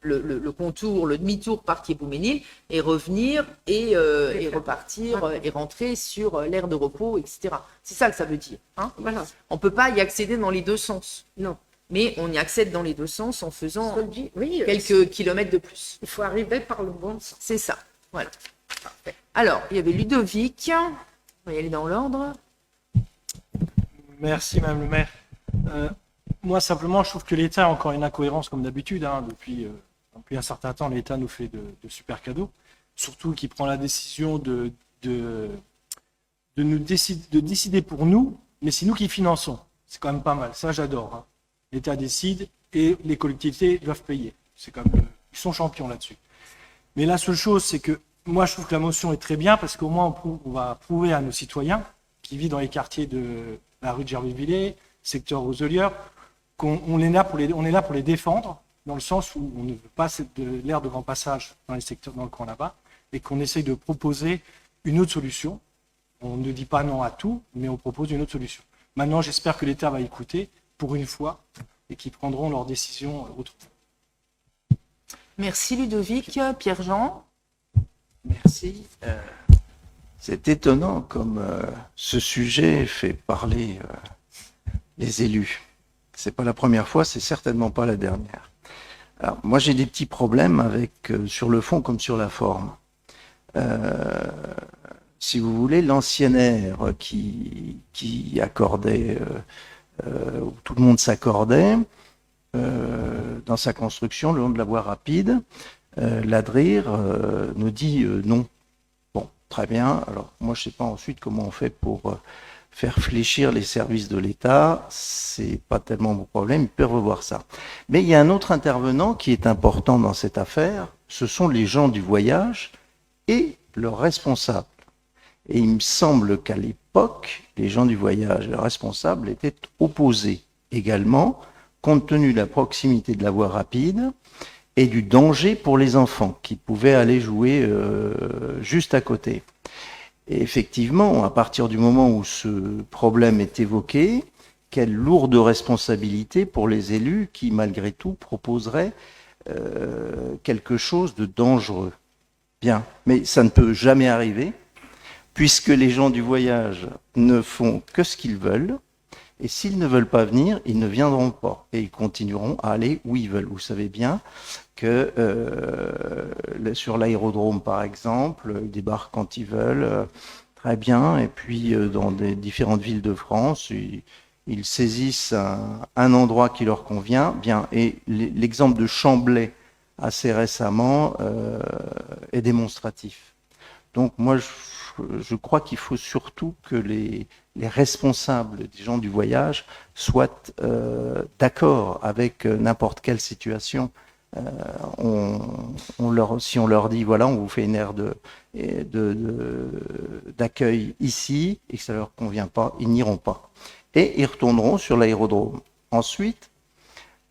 [SPEAKER 1] le contour, le demi-tour par Thiébout-Ménil et revenir et repartir et rentrer sur l'aire de repos, etc. C'est ça que ça veut dire. Hein.
[SPEAKER 7] Voilà.
[SPEAKER 1] On ne peut pas y accéder dans les deux sens,
[SPEAKER 7] Non.
[SPEAKER 1] mais on y accède dans les deux sens en faisant
[SPEAKER 7] Oui,
[SPEAKER 1] quelques kilomètres de plus.
[SPEAKER 7] il faut arriver par le bon sens.
[SPEAKER 1] C'est ça. Voilà. Parfait. Alors, il y avait Ludovic. On va y aller dans l'ordre.
[SPEAKER 8] Merci, Madame le maire. Moi, simplement, je trouve que l'État a encore une incohérence, comme d'habitude. Hein, depuis un certain temps, l'État nous fait de super cadeaux. Surtout qu'il prend la décision de décider pour nous, mais c'est nous qui finançons. C'est quand même pas mal. Ça, j'adore. Hein. L'État décide et les collectivités doivent payer. C'est comme ils sont champions là-dessus. Mais la seule chose, c'est que moi, je trouve que la motion est très bien parce qu'au moins, on va prouver à nos citoyens qui vivent dans les quartiers de la rue de Gervais-Villers, secteur Roselière, qu'on est là pour les défendre, dans le sens où on ne veut pas l'aire de grand passage dans les secteurs, dans le coin là-bas, et qu'on essaye de proposer une autre solution. On ne dit pas non à tout, mais on propose une autre solution. Maintenant, j'espère que l'État va écouter pour une fois et qu'ils prendront leurs décisions autrement.
[SPEAKER 1] Merci Ludovic. Pierre-Jean.
[SPEAKER 9] Merci. C'est étonnant comme ce sujet fait parler les élus. C'est pas la première fois, c'est certainement pas la dernière. Alors, moi, j'ai des petits problèmes avec sur le fond comme sur la forme. Si vous voulez, l'ancien aire qui accordait, où tout le monde s'accordait dans sa construction le long de la voie rapide, l'ADRIR nous dit non. Bon, très bien. Alors, moi, je sais pas ensuite comment on fait pour faire fléchir les services de l'État. C'est pas tellement mon problème, ils peuvent revoir ça. Mais il y a un autre intervenant qui est important dans cette affaire, ce sont les gens du voyage et leurs responsables. Et il me semble qu'à l'époque, les gens du voyage et leurs responsables étaient opposés également, compte tenu de la proximité de la voie rapide et du danger pour les enfants qui pouvaient aller jouer juste à côté. Et effectivement, à partir du moment où ce problème est évoqué, quelle lourde responsabilité pour les élus qui, malgré tout, proposeraient quelque chose de dangereux. Bien, mais ça ne peut jamais arriver, puisque les gens du voyage ne font que ce qu'ils veulent, et s'ils ne veulent pas venir, ils ne viendront pas, et ils continueront à aller où ils veulent. Vous savez bien que sur l'aérodrome, par exemple, ils débarquent quand ils veulent, très bien, et puis dans des différentes villes de France, ils saisissent un endroit qui leur convient, bien, et l'exemple de Chamblay, assez récemment, est démonstratif. Donc moi, je crois qu'il faut surtout que les responsables des gens du voyage soient d'accord avec n'importe quelle situation. Si on leur dit, voilà, on vous fait une aire d'accueil ici, et que ça ne leur convient pas, ils n'iront pas. Et ils retourneront sur l'aérodrome. Ensuite,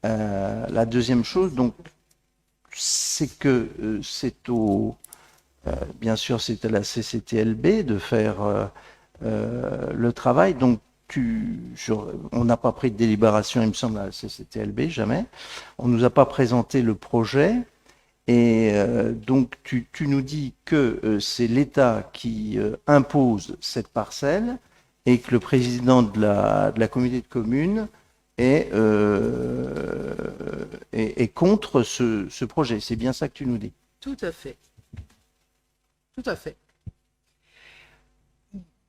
[SPEAKER 9] la deuxième chose, donc, c'est que bien sûr, c'est à la CCTLB de faire le travail. Donc, on n'a pas pris de délibération, il me semble, à la CCTLB, jamais. On ne nous a pas présenté le projet. Et donc, tu nous dis que c'est l'État qui impose cette parcelle et que le président de la communauté de communes est contre ce projet. C'est bien ça que tu nous dis.
[SPEAKER 1] Tout à fait. Tout à fait.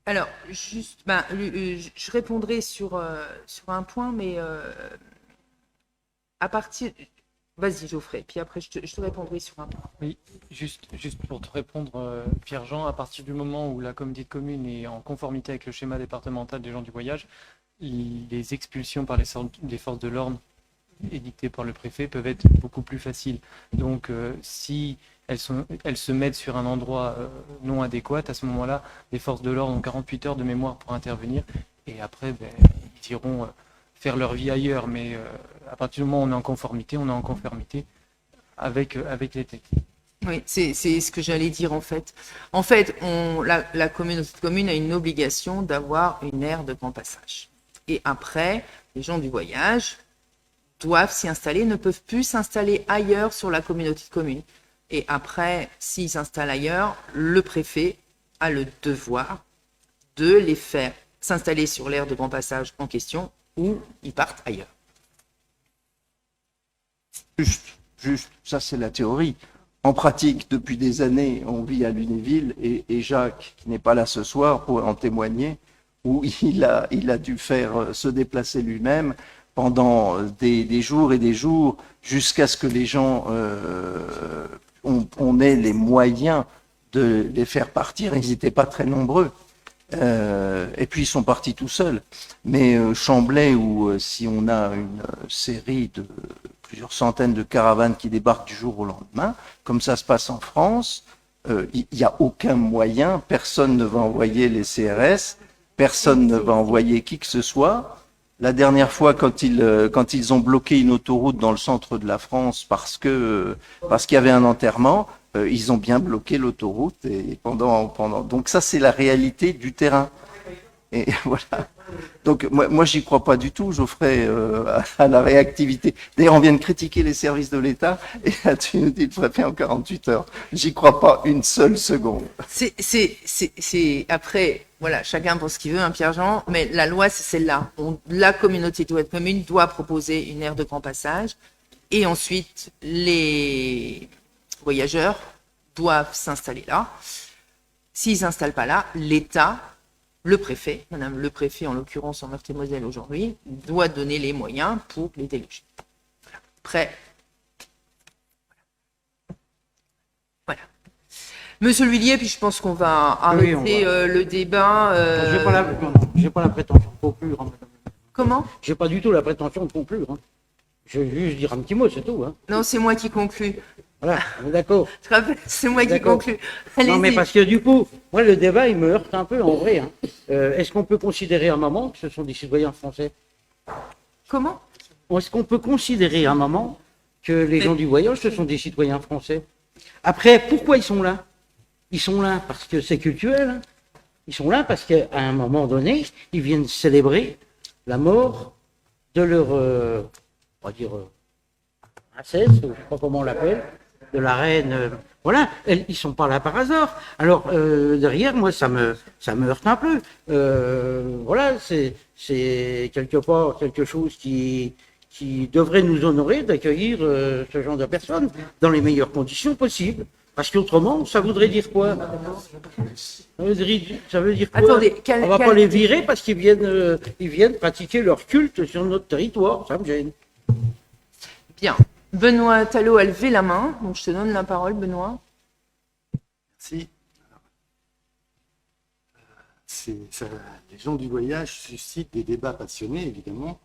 [SPEAKER 1] Alors, juste, je répondrai sur un point, mais à partir... Vas-y, Geoffrey, puis après, je te répondrai sur un point.
[SPEAKER 10] Oui, juste pour te répondre, Pierre-Jean, à partir du moment où la communauté de communes est en conformité avec le schéma départemental des gens du voyage, les expulsions par les forces de l'ordre édictées par le préfet peuvent être beaucoup plus faciles. Donc, si elles se mettent sur un endroit non adéquat, à ce moment-là, les forces de l'ordre ont 48 heures de mémoire pour intervenir, et après, ils iront faire leur vie ailleurs. Mais à partir du moment où on est en conformité avec les textes.
[SPEAKER 1] Oui, c'est ce que j'allais dire en fait. En fait, la communauté de communes a une obligation d'avoir une aire de grand passage. Et après, les gens du voyage doivent s'y installer, ne peuvent plus s'installer ailleurs sur la communauté de communes. Et après, s'ils s'installent ailleurs, le préfet a le devoir de les faire s'installer sur l'aire de grand passage en question ou ils partent ailleurs.
[SPEAKER 9] Juste, ça c'est la théorie. En pratique, depuis des années, on vit à Lunéville et Jacques, qui n'est pas là ce soir, pourrait en témoigner, où il a dû faire se déplacer lui-même pendant des jours et des jours jusqu'à ce que les gens on ait les moyens de les faire partir. Ils n'étaient pas très nombreux. Et puis ils sont partis tout seuls. Mais Chamblay, où si on a une série de plusieurs centaines de caravanes qui débarquent du jour au lendemain, comme ça se passe en France, il n'y a aucun moyen, personne ne va envoyer les CRS, personne ne va envoyer qui que ce soit. La dernière fois, quand ils ont bloqué une autoroute dans le centre de la France parce qu'il y avait un enterrement, ils ont bien bloqué l'autoroute et pendant. Donc ça, c'est la réalité du terrain. Et voilà. Donc moi, j'y crois pas du tout, Geoffrey, à la réactivité. D'ailleurs, on vient de critiquer les services de l'État et là, tu nous dis le préfet en 48 heures. J'y crois pas une seule seconde.
[SPEAKER 1] C'est après, voilà, chacun pense ce qu'il veut, hein, Pierre-Jean, mais la loi, c'est celle-là. La communauté de commune doit proposer une aire de grand passage et ensuite, les voyageurs doivent s'installer là. S'ils s'installent pas là, l'État, le préfet, madame le préfet en l'occurrence en Meurthe-et-Moselle aujourd'hui, doit donner les moyens pour les déloger. Après, voilà. Monsieur L'Huillier, puis je pense qu'on va arrêter le débat.
[SPEAKER 4] J'ai pas la prétention de conclure. Hein, madame.
[SPEAKER 1] Comment?
[SPEAKER 4] J'ai pas du tout la prétention de conclure. Hein. Je vais juste dire un petit mot, c'est tout. Hein.
[SPEAKER 1] Non, c'est moi qui conclus.
[SPEAKER 4] Voilà, on est d'accord.
[SPEAKER 1] C'est moi qui conclus.
[SPEAKER 4] Non, mais parce que du coup, moi, le débat, il me heurte un peu en vrai. Hein. Est-ce qu'on peut considérer un moment que ce sont des citoyens français?
[SPEAKER 1] Comment?
[SPEAKER 4] Est-ce qu'on peut considérer un moment que les gens du voyage, ce sont des citoyens français? Après, pourquoi ils sont là? Ils sont là parce que c'est culturel. Hein. Ils sont là parce qu'à un moment donné, ils viennent célébrer la mort de leur, on va dire, princesse, je ne sais pas comment on l'appelle, de la reine. Voilà, ils sont pas là par hasard. Alors derrière, moi, ça me heurte un peu. Voilà, c'est quelque part quelque chose qui devrait nous honorer d'accueillir ce genre de personnes dans les meilleures conditions possibles. Parce qu'autrement, ça voudrait dire quoi? Ça veut dire quoi?
[SPEAKER 1] Attendez,
[SPEAKER 4] on va pas les virer parce qu'ils viennent pratiquer leur culte sur notre territoire. Ça me gêne.
[SPEAKER 1] Bien. Benoît Tallot a levé la main, donc je te donne la parole, Benoît.
[SPEAKER 11] Merci. Les gens du voyage suscitent des débats passionnés, évidemment.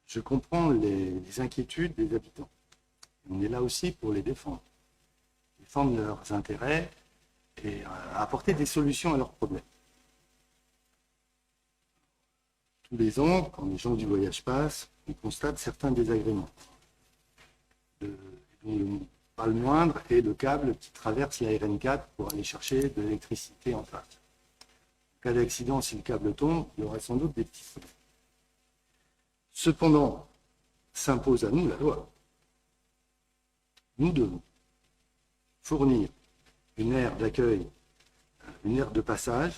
[SPEAKER 11] Je comprends les inquiétudes des habitants. On est là aussi pour les défendre leurs intérêts et apporter des solutions à leurs problèmes. Tous les ans, quand les gens du voyage passent, on constate certains désagréments. Pas le moindre est le câble qui traverse la RN4 pour aller chercher de l'électricité en face. En cas d'accident, si le câble tombe, il y aura sans doute des petits problèmes. Cependant, s'impose à nous la loi. Nous devons fournir une aire d'accueil, une aire de passage,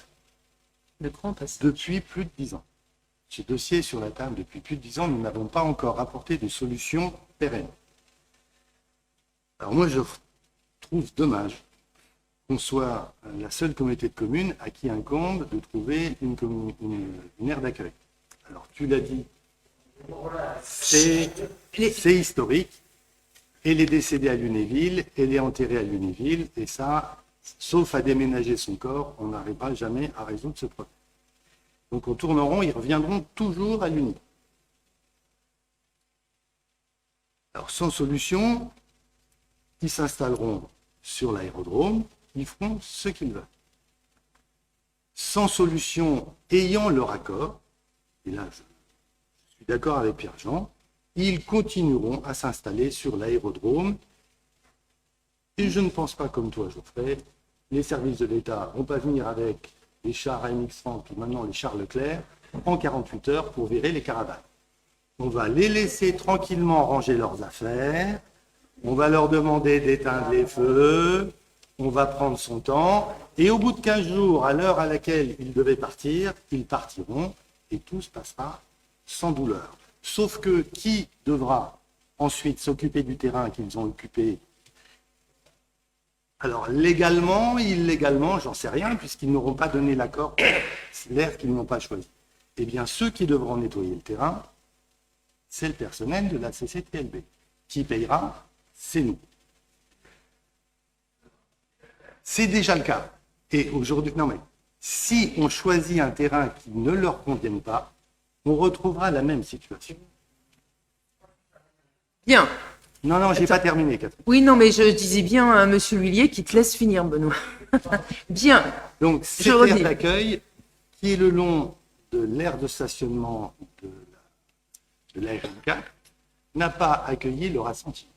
[SPEAKER 11] depuis plus de 10 ans. Ce dossier est sur la table depuis plus de 10 ans, nous n'avons pas encore apporté de solution pérenne. Alors moi, je trouve dommage qu'on soit la seule communauté de communes à qui incombe de trouver une aire d'accueil. Alors tu l'as dit, c'est historique. Elle est décédée à Lunéville, elle est enterrée à Lunéville, et ça, sauf à déménager son corps, on n'arrivera jamais à résoudre ce problème. Donc on tourne en rond, ils reviendront toujours à Lunéville. Alors sans solution, ils s'installeront sur l'aérodrome, ils feront ce qu'ils veulent. Sans solution, ayant leur accord, et là je suis d'accord avec Pierre-Jean, ils continueront à s'installer sur l'aérodrome Et je ne pense pas comme toi, Geoffrey, les services de l'État ne vont pas venir avec les chars AMX-30, puis maintenant les chars Leclerc, en 48 heures pour virer les caravanes. On va les laisser tranquillement ranger leurs affaires, on va leur demander d'éteindre les feux, on va prendre son temps, et au bout de 15 jours, à l'heure à laquelle ils devaient partir, ils partiront, et tout se passera sans douleur. Sauf que qui devra ensuite s'occuper du terrain qu'ils ont occupé? Alors, légalement, illégalement, j'en sais rien, puisqu'ils n'auront pas donné l'accord, c'est l'air qu'ils n'ont pas choisi. Eh bien, ceux qui devront nettoyer le terrain, c'est le personnel de la CCTLB. Qui payera? C'est nous. C'est déjà le cas. Et aujourd'hui, non mais, si on choisit un terrain qui ne leur convienne pas, on retrouvera la même situation.
[SPEAKER 1] Bien.
[SPEAKER 11] Non, j'ai pas terminé, Catherine.
[SPEAKER 1] Oui, non, mais je disais bien à Monsieur L'Huillier qui te laisse finir, Benoît. Bien.
[SPEAKER 11] Donc, cette aire d'accueil qui est le long de l'aire de stationnement de la RN4 n'a pas accueilli le rassentiment.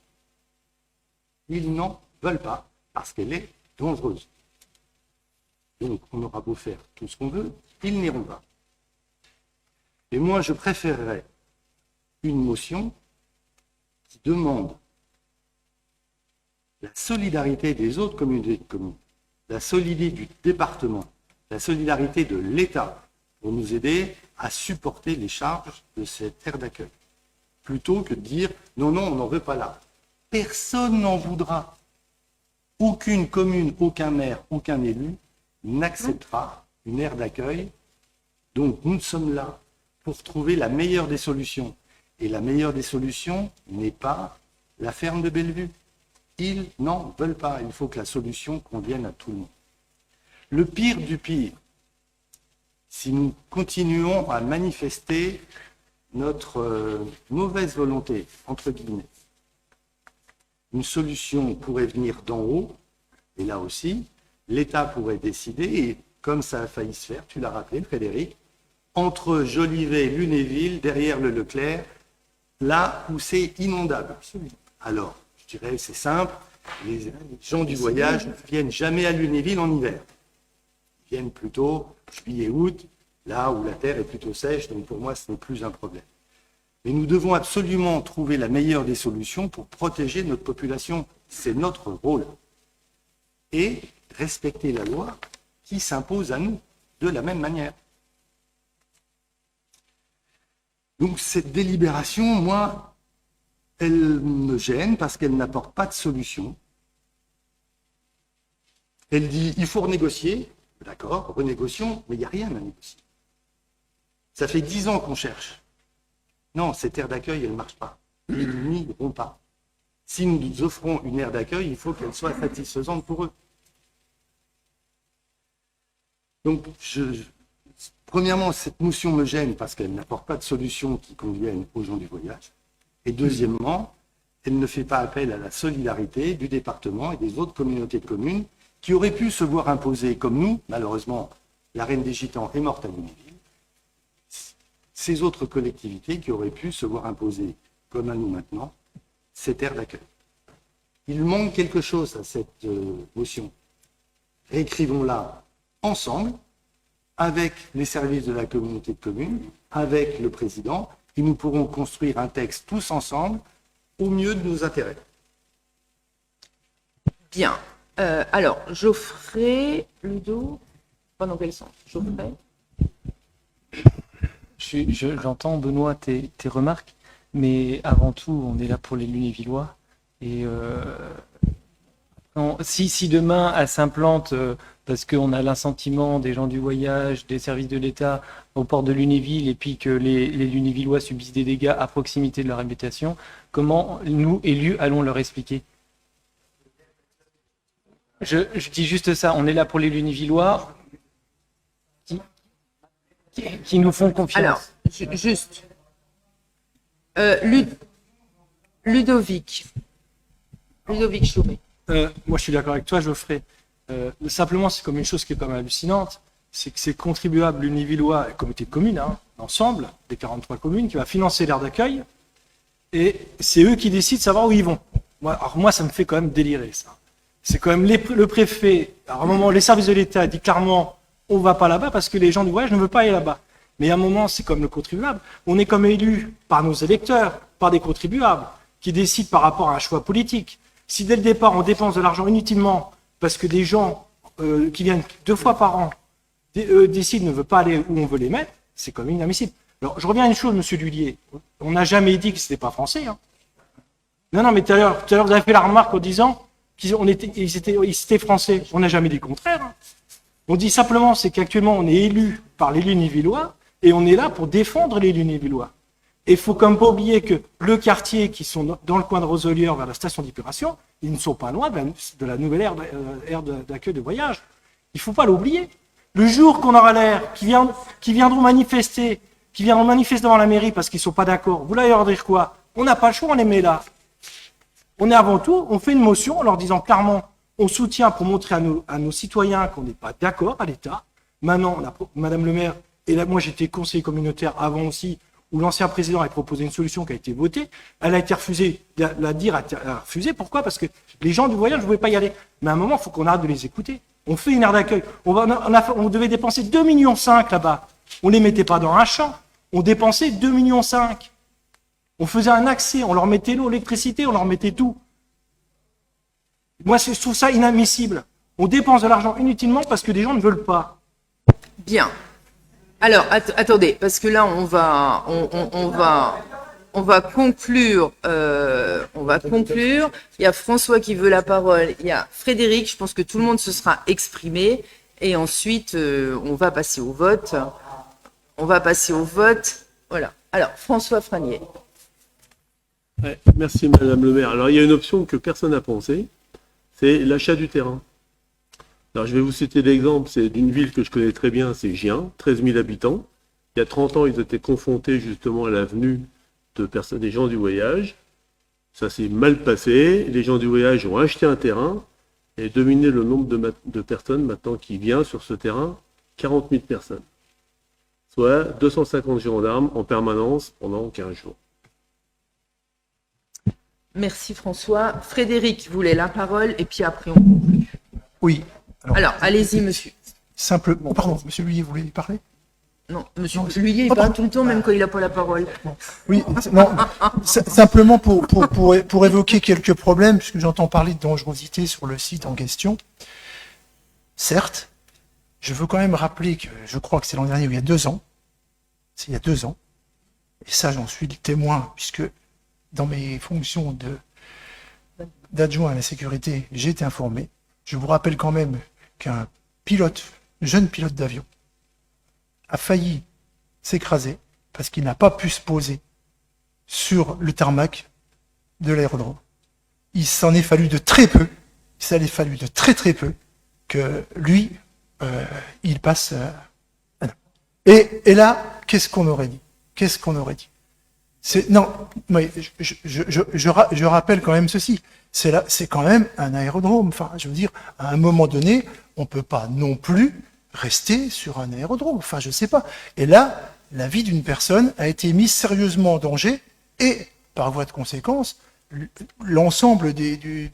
[SPEAKER 11] Ils n'en veulent pas parce qu'elle est dangereuse. Donc, on aura beau faire tout ce qu'on veut, ils n'iront pas. Et moi, je préférerais une motion qui demande la solidarité des autres communautés de communes, la solidarité du département, la solidarité de l'État pour nous aider à supporter les charges de cette aire d'accueil. Plutôt que de dire non, on n'en veut pas là. Personne n'en voudra. Aucune commune, aucun maire, aucun élu n'acceptera une aire d'accueil. Donc nous sommes là pour trouver la meilleure des solutions. Et la meilleure des solutions n'est pas la ferme de Bellevue. Ils n'en veulent pas. Il faut que la solution convienne à tout le monde. Le pire du pire, si nous continuons à manifester notre mauvaise volonté, entre guillemets, une solution pourrait venir d'en haut, et là aussi, l'État pourrait décider, et comme ça a failli se faire, tu l'as rappelé, Frédéric, entre Jolivet, Lunéville, derrière le Leclerc, là où c'est inondable. Alors, je dirais, c'est simple, les gens du voyage ne viennent jamais à Lunéville en hiver. Ils viennent plutôt juillet, août, là où la terre est plutôt sèche, donc pour moi, ce n'est plus un problème. Mais nous devons absolument trouver la meilleure des solutions pour protéger notre population. C'est notre rôle. Et respecter la loi qui s'impose à nous de la même manière. Donc cette délibération, moi, elle me gêne parce qu'elle n'apporte pas de solution. Elle dit, il faut renégocier. D'accord, renégocions, mais il n'y a rien à négocier. Ça fait 10 ans qu'on cherche. Non, cette aire d'accueil, elle ne marche pas. Ils n'iront pas. Si nous nous offrons une aire d'accueil, il faut qu'elle soit satisfaisante pour eux. Donc, premièrement, cette motion me gêne parce qu'elle n'apporte pas de solution qui convienne aux gens du voyage. Et deuxièmement, elle ne fait pas appel à la solidarité du département et des autres communautés de communes qui auraient pu se voir imposer, comme nous, malheureusement, la Reine des Gitans est morte à Lunéville, ces autres collectivités qui auraient pu se voir imposer, comme à nous maintenant, cette aire d'accueil. Il manque quelque chose à cette motion. Réécrivons-la ensemble, avec les services de la communauté de communes, avec le président, et nous pourrons construire un texte tous ensemble, au mieux de nos intérêts.
[SPEAKER 1] Bien. Alors, Geoffrey, Ludo, pas dans quel sens? Geoffrey?
[SPEAKER 10] J'entends, Benoît, tes remarques, mais avant tout, on est là pour les Lunévillois. Et si demain, elle s'implante parce qu'on a l'assentiment des gens du voyage, des services de l'État au port de Lunéville, et puis que les Lunévillois subissent des dégâts à proximité de leur habitation, comment nous, élus, allons leur expliquer? Je dis juste ça, on est là pour les Lunévillois qui nous font confiance.
[SPEAKER 1] Alors, juste. Ludovic Chouret.
[SPEAKER 8] Moi, je suis d'accord avec toi, Geoffrey. Simplement, c'est comme une chose qui est quand même hallucinante, c'est que c'est contribuable Lunévillois et comité de communes, l'ensemble des 43 communes, qui va financer l'aire d'accueil, et c'est eux qui décident de savoir où ils vont. Moi, ça me fait quand même délirer, ça. C'est quand même le préfet, à un moment, les services de l'État disent clairement, on va pas là-bas parce que les gens du voyage ne veulent pas aller là-bas. Mais à un moment, c'est comme le contribuable. On est comme élu par nos électeurs, par des contribuables, qui décident par rapport à un choix politique. Si dès le départ, on dépense de l'argent inutilement parce que des gens qui viennent 2 fois par an décident ne veulent pas aller où on veut les mettre, c'est quand même inadmissible. Alors, je reviens à une chose, monsieur Lhuillier. On n'a jamais dit que c'était pas français. Hein. Non, mais tout à l'heure, vous avez fait la remarque en disant qu'ils étaient français. On n'a jamais dit le contraire. Hein. On dit simplement, c'est qu'actuellement, on est élu par les Lunévillois et on est là pour défendre les Lunévillois. Et il faut quand même pas oublier que le quartier qui sont dans le coin de Roselière vers la station d'épuration, ils ne sont pas loin de la nouvelle aire d'accueil de voyage. Il ne faut pas l'oublier. Le jour qu'on aura l'air, qui viendront manifester devant la mairie parce qu'ils ne sont pas d'accord, vous leur dire quoi? On n'a pas le choix, on les met là. On est avant tout, on fait une motion en leur disant clairement, on soutient pour montrer à nos citoyens qu'on n'est pas d'accord à l'État. Maintenant, Madame le maire, et là, moi j'étais conseiller communautaire avant aussi, où l'ancien président a proposé une solution qui a été votée. Elle a été refusée. La DIR a refusé. Pourquoi? Parce que les gens du voyage ne voulaient pas y aller. Mais à un moment, il faut qu'on arrête de les écouter. On fait une aire d'accueil. On devait dépenser 2,5 millions là-bas. On ne les mettait pas dans un champ. On dépensait 2,5 millions. On faisait un accès. On leur mettait l'eau, l'électricité, on leur mettait tout. Moi, je trouve ça inadmissible. On dépense de l'argent inutilement parce que des gens ne veulent pas.
[SPEAKER 1] Bien. Alors, attendez, parce que là, on va conclure. On va conclure. Il y a François qui veut la parole. Il y a Frédéric. Je pense que tout le monde se sera exprimé. Et ensuite, on va passer au vote. Voilà. Alors, François Franier.
[SPEAKER 12] Ouais, merci, Madame le maire. Alors, il y a une option que personne n'a pensée. C'est l'achat du terrain. Alors, je vais vous citer l'exemple, c'est d'une ville que je connais très bien, c'est Gien, 13 000 habitants. Il y a 30 ans, ils étaient confrontés justement à la venue des gens du voyage. Ça s'est mal passé. Les gens du voyage ont acheté un terrain et devinez le nombre de personnes maintenant qui viennent sur ce terrain, 40 000 personnes. Soit 250 gendarmes en permanence pendant 15 jours.
[SPEAKER 1] Merci François. Frédéric voulait la parole et puis après on conclut.
[SPEAKER 5] Oui.
[SPEAKER 1] Alors allez-y, monsieur.
[SPEAKER 5] Simplement. Pardon, monsieur Lhuillier, vous voulez parler?
[SPEAKER 1] Non, monsieur Lhuillier, il parle tout le temps, même quand il n'a pas la parole.
[SPEAKER 5] Oui, non, simplement pour évoquer quelques problèmes, puisque j'entends parler de dangerosité sur le site en question. Certes, je veux quand même rappeler que je crois que c'est l'an dernier, il y a 2 ans. C'est il y a 2 ans. Et ça, j'en suis le témoin, puisque dans mes fonctions d'adjoint à la sécurité, j'ai été informé. Je vous rappelle quand même qu'un jeune pilote d'avion, a failli s'écraser parce qu'il n'a pas pu se poser sur le tarmac de l'aérodrome. Il s'en est fallu de très peu, très peu que lui, il passe. Et là, qu'est-ce qu'on aurait dit? Non, mais je rappelle quand même ceci. C'est quand même un aérodrome. Enfin, je veux dire, à un moment donné, on peut pas non plus rester sur un aérodrome. Enfin, je sais pas. Et là, la vie d'une personne a été mise sérieusement en danger et, par voie de conséquence, l'ensemble de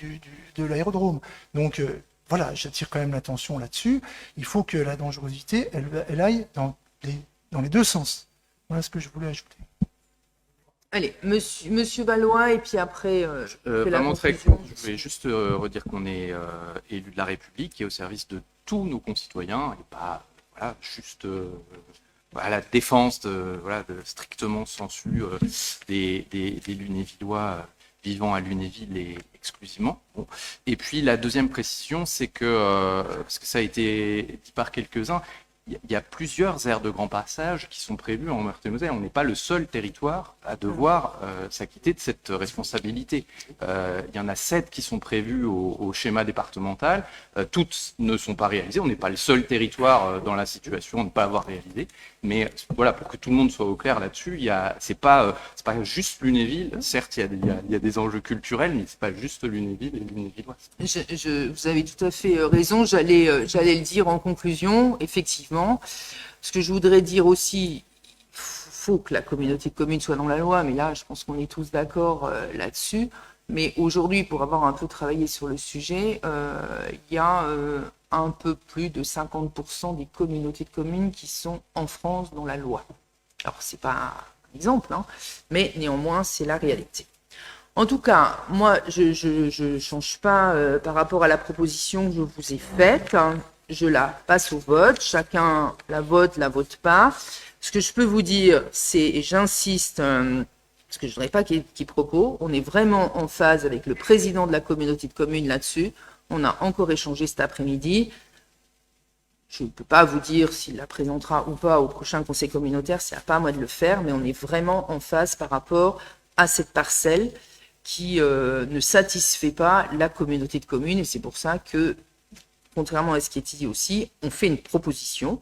[SPEAKER 5] l'aérodrome. Donc, voilà, j'attire quand même l'attention là-dessus. Il faut que la dangerosité, elle aille dans les 2 sens. Voilà ce que je voulais ajouter.
[SPEAKER 1] Allez, monsieur Valois, et puis après,
[SPEAKER 2] vraiment très court. Je voulais juste redire qu'on est élu de la République qui est au service de tous nos concitoyens et pas juste à la défense de strictement sensu des Lunévillois vivant à Lunéville et exclusivement. Bon. Et puis la deuxième précision, c'est que, parce que ça a été dit par quelques-uns, il y a plusieurs aires de grand passage qui sont prévues en Meurthe-et-Moselle. On n'est pas le seul territoire à devoir s'acquitter de cette responsabilité. Il y en a 7 qui sont prévues au schéma départemental. Toutes ne sont pas réalisées. On n'est pas le seul territoire dans la situation de ne pas avoir réalisé. Mais voilà, pour que tout le monde soit au clair là-dessus, c'est pas juste Lunéville. Certes, il y a des enjeux culturels, mais c'est pas juste Lunéville et Lunévillois.
[SPEAKER 1] Vous avez tout à fait raison. J'allais le dire en conclusion, effectivement. Ce que je voudrais dire aussi, il faut que la communauté de communes soit dans la loi, mais là, je pense qu'on est tous d'accord là-dessus. Mais aujourd'hui, pour avoir un peu travaillé sur le sujet, il y a un peu plus de 50% des communautés de communes qui sont en France dans la loi. Alors, c'est pas un exemple, hein, mais néanmoins, c'est la réalité. En tout cas, moi, je change pas par rapport à la proposition que je vous ai faite. Hein. Je la passe au vote. Chacun la vote pas. Ce que je peux vous dire, c'est, et j'insiste, parce que je ne voudrais pas qu'il propose, on est vraiment en phase avec le président de la communauté de communes là-dessus. On a encore échangé cet après-midi. Je ne peux pas vous dire s'il la présentera ou pas au prochain conseil communautaire, c'est pas à moi de le faire, mais on est vraiment en phase par rapport à cette parcelle qui ne satisfait pas la communauté de communes, et c'est pour ça que, contrairement à ce qui est dit aussi, on fait une proposition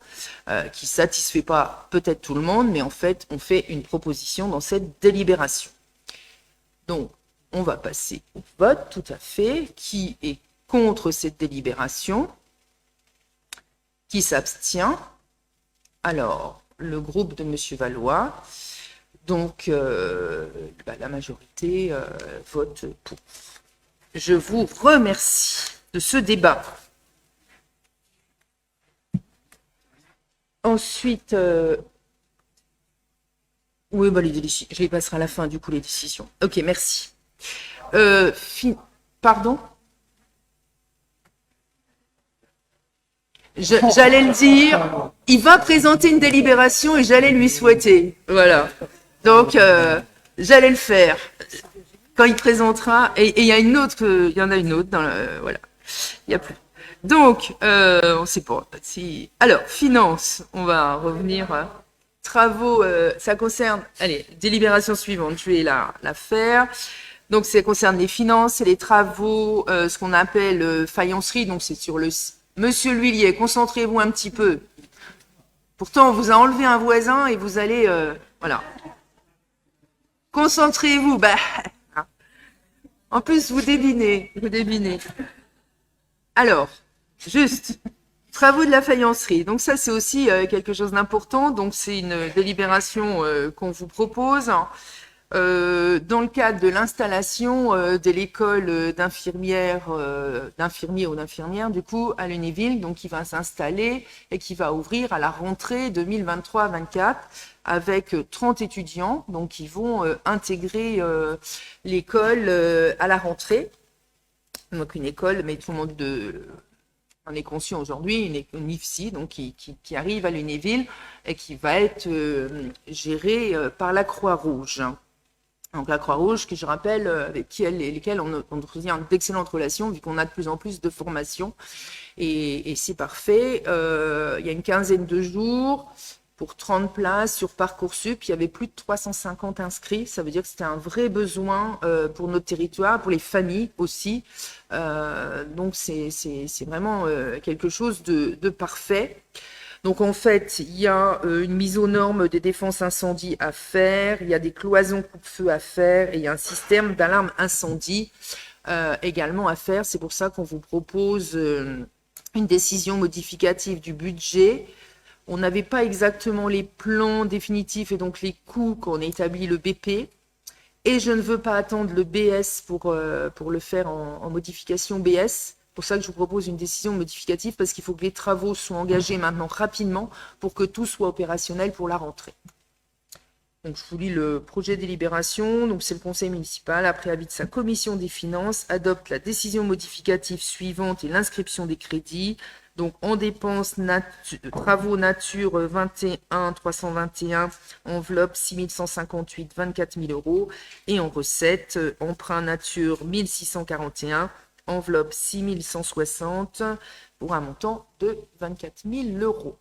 [SPEAKER 1] qui ne satisfait pas peut-être tout le monde, mais en fait, on fait une proposition dans cette délibération. Donc, on va passer au vote, tout à fait. Qui est contre cette délibération? Qui s'abstient? Alors, le groupe de M. Valois. Donc, la majorité vote pour. Je vous remercie de ce débat. Ensuite, oui, je les passerai à la fin, du coup, les décisions. Ok, merci. Pardon? J'allais le dire, il va présenter une délibération et j'allais lui souhaiter. Voilà. Donc, j'allais le faire quand il présentera. Et il y a une autre, il y en a une autre. Voilà. Il n'y a plus. Donc, on ne sait pas. Si... Alors, finances, on va revenir. Travaux, ça concerne. Allez, délibération suivante, je vais la faire. Donc, ça concerne les finances et les travaux, ce qu'on appelle faïencerie. Donc, c'est sur le. Monsieur L'Huillier, concentrez-vous un petit peu. Pourtant, on vous a enlevé un voisin et vous allez. Voilà. Concentrez-vous. Bah. En plus, vous devinez. Alors, juste, travaux de la faïencerie. Donc ça, c'est aussi quelque chose d'important. Donc c'est une délibération qu'on vous propose dans le cadre de l'installation de l'école d'infirmiers ou d'infirmières, du coup, à Lunéville, donc qui va s'installer et qui va ouvrir à la rentrée 2023-24 avec 30 étudiants, donc qui vont intégrer l'école à la rentrée. Donc une école, mais tout le monde en est conscient aujourd'hui, une IFSI, donc qui arrive à Lunéville et qui va être gérée par la Croix-Rouge. Donc la Croix-Rouge, que je rappelle, avec lesquelles on entretient d'excellentes relations, vu qu'on a de plus en plus de formations. Et c'est parfait. Il y a une quinzaine de jours pour 30 places sur Parcoursup. Il y avait plus de 350 inscrits. Ça veut dire que c'était un vrai besoin pour notre territoire, pour les familles aussi. Donc c'est vraiment quelque chose de parfait. Donc en fait, il y a une mise aux normes des défenses incendie à faire, il y a des cloisons coupe-feu à faire et il y a un système d'alarme incendie également à faire. C'est pour ça qu'on vous propose une décision modificative du budget. On n'avait pas exactement les plans définitifs et donc les coûts quand on a établi le BP. Et je ne veux pas attendre le BS pour le faire en modification BS. C'est pour ça que je vous propose une décision modificative parce qu'il faut que les travaux soient engagés maintenant rapidement pour que tout soit opérationnel pour la rentrée. Donc, je vous lis le projet de délibération. Donc, c'est le conseil municipal, après avis de sa commission des finances, adopte la décision modificative suivante et l'inscription des crédits. Donc, en dépenses, travaux nature 21 321, enveloppe 6158, 24 000 euros. Et en recettes, emprunt nature 1641, enveloppe 6160, pour un montant de 24 000 euros.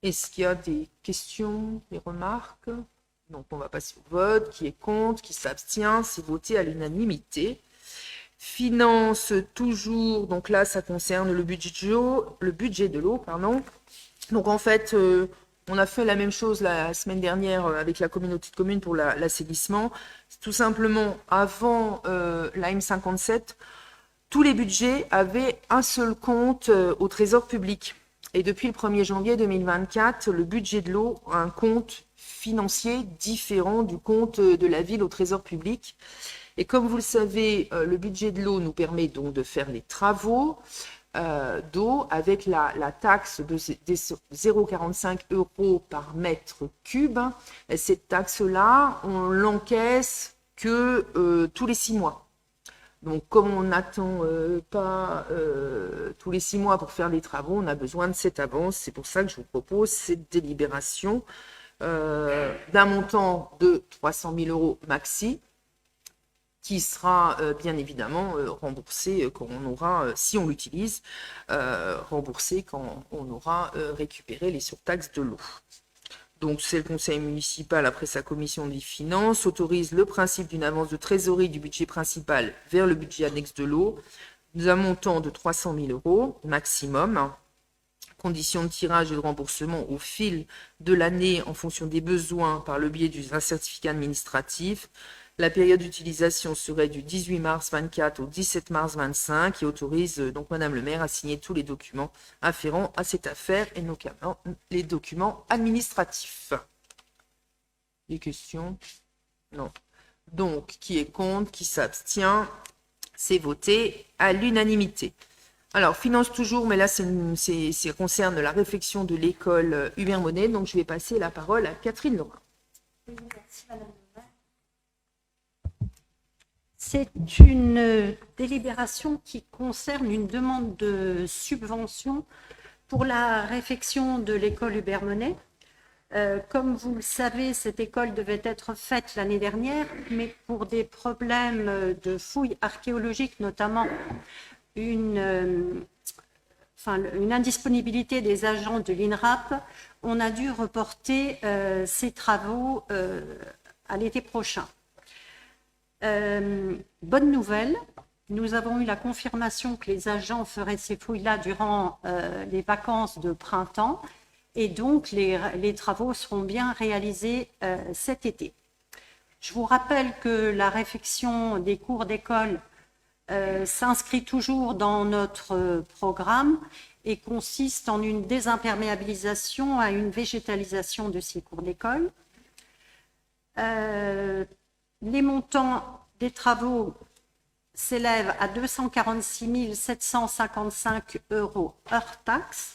[SPEAKER 1] Est-ce qu'il y a des questions, des remarques? Donc, on va passer au vote. Qui est contre? Qui s'abstient? C'est voté à l'unanimité. Finance, toujours. Donc là, ça concerne le budget de l'eau, pardon. Donc, en fait, on a fait la même chose la semaine dernière avec la communauté de communes pour l'assainissement. Tout simplement, avant la M57, tous les budgets avaient un seul compte au Trésor public. Et depuis le 1er janvier 2024, le budget de l'eau a un compte financier différent du compte de la ville au Trésor public. Et comme vous le savez, le budget de l'eau nous permet donc de faire les travaux d'eau avec la taxe de 0,45 € par mètre cube. Et cette taxe-là, on l'encaisse que tous les 6 mois. Donc, comme on n'attend pas tous les 6 mois pour faire les travaux, on a besoin de cette avance. C'est pour ça que je vous propose cette délibération d'un montant de 300 000 € maxi, qui sera bien évidemment remboursé quand on aura, si on l'utilise, remboursé quand on aura récupéré les surtaxes de l'eau. Donc, c'est le conseil municipal, après sa commission des finances, autorise le principe d'une avance de trésorerie du budget principal vers le budget annexe de l'eau, d'un montant de 300 000 € maximum, conditions de tirage et de remboursement au fil de l'année en fonction des besoins par le biais d'un certificat administratif. La période d'utilisation serait du 18 mars 24 au 17 mars 25 et autorise donc Madame le maire à signer tous les documents afférents à cette affaire et notamment les documents administratifs. Des questions? Non. Donc, qui est contre, qui s'abstient? C'est voté à l'unanimité. Alors, finance toujours, mais là, ça concerne la réfection de l'école Hubert Monet. Donc, je vais passer la parole à Catherine Laurin.
[SPEAKER 13] Merci, Madame le maire. C'est une délibération qui concerne une demande de subvention pour la réfection de l'école Hubert Monet. Comme vous le savez, cette école devait être faite l'année dernière, mais pour des problèmes de fouilles archéologiques, notamment une indisponibilité des agents de l'INRAP, on a dû reporter ces travaux à l'été prochain. Bonne nouvelle, nous avons eu la confirmation que les agents feraient ces fouilles-là durant les vacances de printemps et donc les travaux seront bien réalisés cet été. Je vous rappelle que la réfection des cours d'école s'inscrit toujours dans notre programme et consiste en une désimperméabilisation à une végétalisation de ces cours d'école. Les montants des travaux s'élèvent à 246 755 € hors taxe.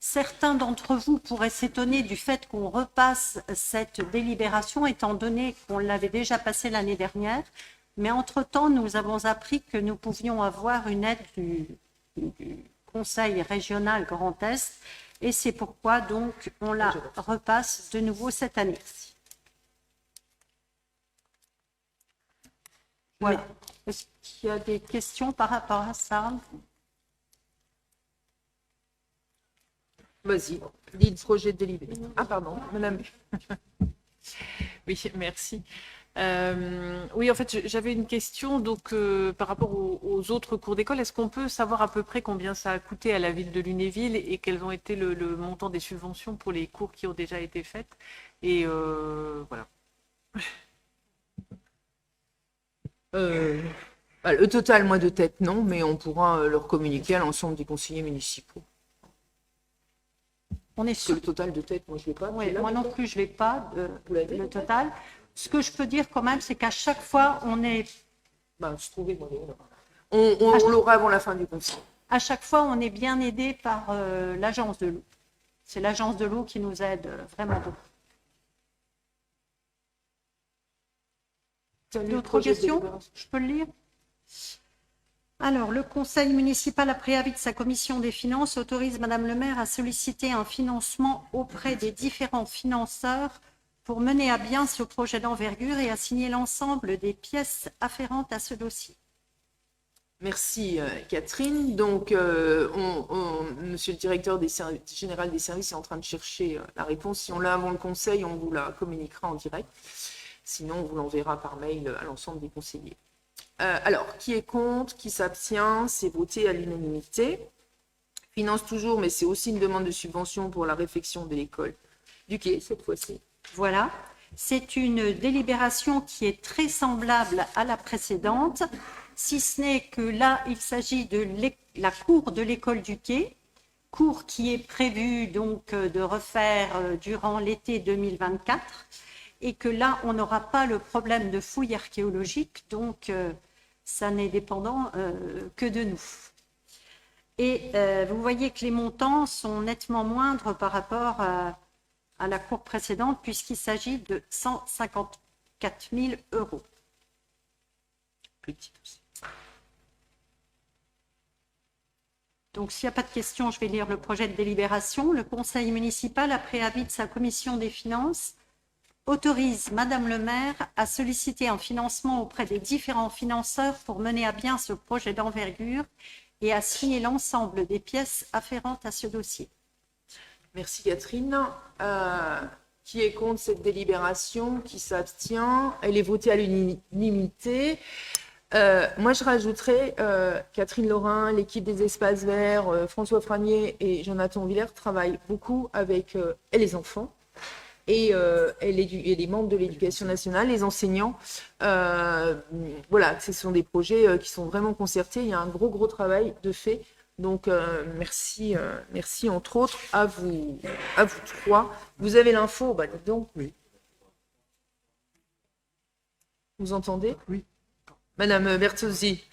[SPEAKER 13] Certains d'entre vous pourraient s'étonner du fait qu'on repasse cette délibération, étant donné qu'on l'avait déjà passée l'année dernière. Mais entre-temps, nous avons appris que nous pouvions avoir une aide du Conseil régional Grand Est, et c'est pourquoi donc on la repasse de nouveau cette année. Voilà. Est-ce qu'il y a des questions par rapport à ça?
[SPEAKER 1] Vas-y, dis le projet de délibération. Ah pardon, madame.
[SPEAKER 14] Oui, merci. Oui, en fait, j'avais une question donc, par rapport aux autres cours d'école. Est-ce qu'on peut savoir à peu près combien ça a coûté à la ville de Lunéville et quels ont été le montant des subventions pour les cours qui ont déjà été faites? Et voilà.
[SPEAKER 1] Le total, moi de tête, non, mais on pourra leur communiquer à l'ensemble des conseillers municipaux.
[SPEAKER 13] On est sur
[SPEAKER 1] le total de tête, moi je ne l'ai pas.
[SPEAKER 13] Oui, moi non plus, je ne l'ai pas, le total. Ce que je peux dire quand même, c'est qu'à chaque fois, on est...
[SPEAKER 1] je trouvais, moi, on l'aura avant la fin du conseil.
[SPEAKER 13] À chaque fois, on est bien aidé par l'agence de l'eau. C'est l'agence de l'eau qui nous aide vraiment beaucoup. D'autres questions? Je peux le lire? Alors, le conseil municipal, après avis de sa commission des finances, autorise Madame le maire à solliciter un financement auprès des différents financeurs pour mener à bien ce projet d'envergure et à signer l'ensemble des pièces afférentes à ce dossier.
[SPEAKER 1] Merci Catherine. Donc, monsieur le directeur général des services est en train de chercher la réponse. Si on l'a avant le conseil, on vous la communiquera en direct. Sinon, on vous l'enverra par mail à l'ensemble des conseillers. Alors, qui est contre, qui s'abstient? C'est voté à l'unanimité. Finance toujours, mais c'est aussi une demande de subvention pour la réfection de l'école du Quai, cette fois-ci.
[SPEAKER 13] Voilà. C'est une délibération qui est très semblable à la précédente, si ce n'est que là, il s'agit de la cour de l'école du Quai, cours qui est prévu donc de refaire durant l'été 2024. et que là, on n'aura pas le problème de fouilles archéologiques, donc ça n'est dépendant que de nous. Et vous voyez que les montants sont nettement moindres par rapport à la cour précédente, puisqu'il s'agit de 154 000 €.
[SPEAKER 1] Petit aussi.
[SPEAKER 13] Donc, s'il n'y a pas de questions, je vais lire le projet de délibération. Le conseil municipal, après avis de sa commission des finances, autorise Madame le maire à solliciter un financement auprès des différents financeurs pour mener à bien ce projet d'envergure et à signer l'ensemble des pièces afférentes à ce dossier.
[SPEAKER 1] Merci Catherine. Qui est contre cette délibération? Qui s'abstient? Elle est votée à l'unanimité. Moi, je rajouterais Catherine Laurin, l'équipe des Espaces Verts, François Franier et Jonathan Villers travaillent beaucoup avec les enfants et les membres de l'éducation nationale, les enseignants. Voilà, ce sont des projets qui sont vraiment concertés. Il y a un gros travail de fait. Donc, merci entre autres à vous trois. Vous avez l'info? Bah, dites donc.
[SPEAKER 5] Oui.
[SPEAKER 1] Vous entendez?
[SPEAKER 5] Oui.
[SPEAKER 1] Madame Bertozzi.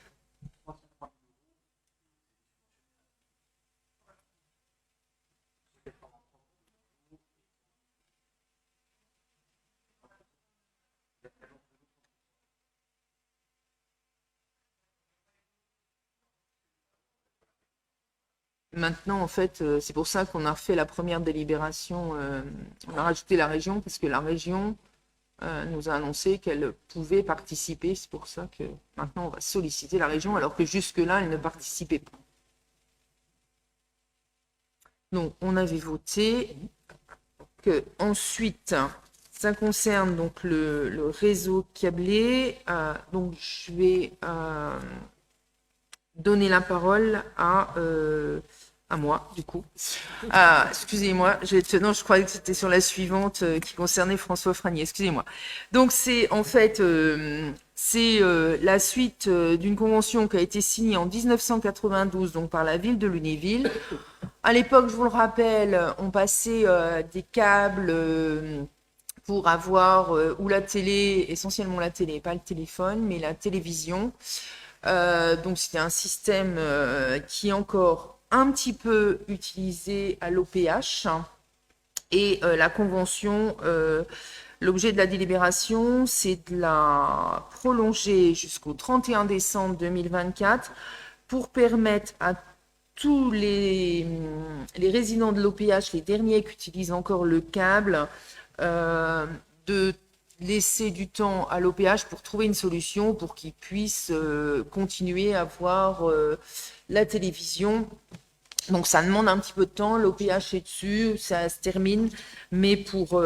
[SPEAKER 1] Maintenant, en fait, c'est pour ça qu'on a refait la première délibération. On a rajouté la région parce que la région nous a annoncé qu'elle pouvait participer. C'est pour ça que maintenant, on va solliciter la région, alors que jusque-là, elle ne participait pas. Donc, on avait voté que ensuite, ça concerne donc le réseau câblé. Donc, je vais donner la parole à moi, du coup. Excusez-moi, non, je croyais que c'était sur la suivante qui concernait François Franier. Excusez-moi. Donc, c'est en fait la suite d'une convention qui a été signée en 1992 donc, par la ville de Lunéville. À l'époque, je vous le rappelle, on passait des câbles pour avoir ou la télé, essentiellement la télé, pas le téléphone, mais la télévision. Donc, c'était un système qui est encore un petit peu utilisé à l'OPH. Et la convention, l'objet de la délibération, c'est de la prolonger jusqu'au 31 décembre 2024 pour permettre à tous les résidents de l'OPH, les derniers qui utilisent encore le câble, de laisser du temps à l'OPH pour trouver une solution pour qu'ils puissent continuer à voir la télévision. Donc ça demande un petit peu de temps, l'OPH est dessus, ça se termine, mais pour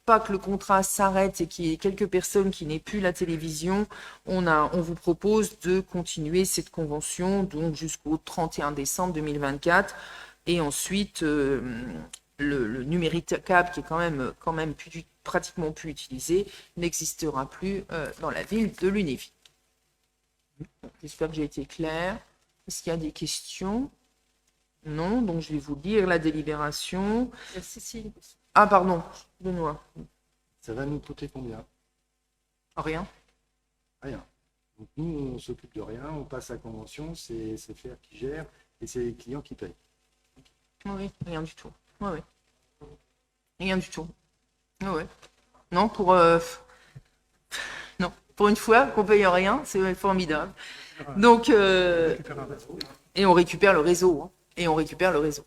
[SPEAKER 1] pas que le contrat s'arrête et qu'il y ait quelques personnes qui n'aient plus la télévision, on vous propose de continuer cette convention donc jusqu'au 31 décembre 2024 et ensuite le numérique câble qui est quand même pratiquement plus utilisé n'existera plus dans la ville de Lunéville. J'espère que j'ai été claire. Est-ce qu'il y a des questions? Non, donc je vais vous lire la délibération.
[SPEAKER 7] Cécile.
[SPEAKER 1] Ah, pardon, Benoît.
[SPEAKER 11] Ça va nous coûter combien?
[SPEAKER 1] Rien.
[SPEAKER 11] Rien. Donc nous, on s'occupe de rien, on passe la convention, c'est FR qui gère et c'est les clients qui payent.
[SPEAKER 1] Oui, rien du tout. Oui. Rien du tout. Oui. Non, non, pour une fois qu'on paye rien, c'est formidable. Donc, et on récupère le réseau. Hein. Et on récupère le réseau.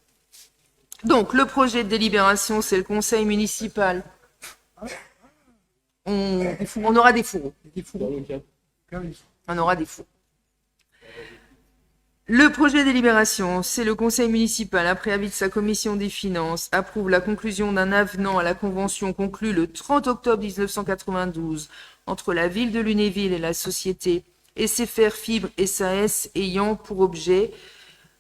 [SPEAKER 1] Donc, le projet de délibération, c'est le conseil municipal. On aura des fourreaux. On aura des fourreaux. Le projet de délibération, c'est le conseil municipal, après avis de sa commission des finances, approuve la conclusion d'un avenant à la convention conclue le 30 octobre 1992 entre la ville de Lunéville et la société SFR Fibre SAS ayant pour objet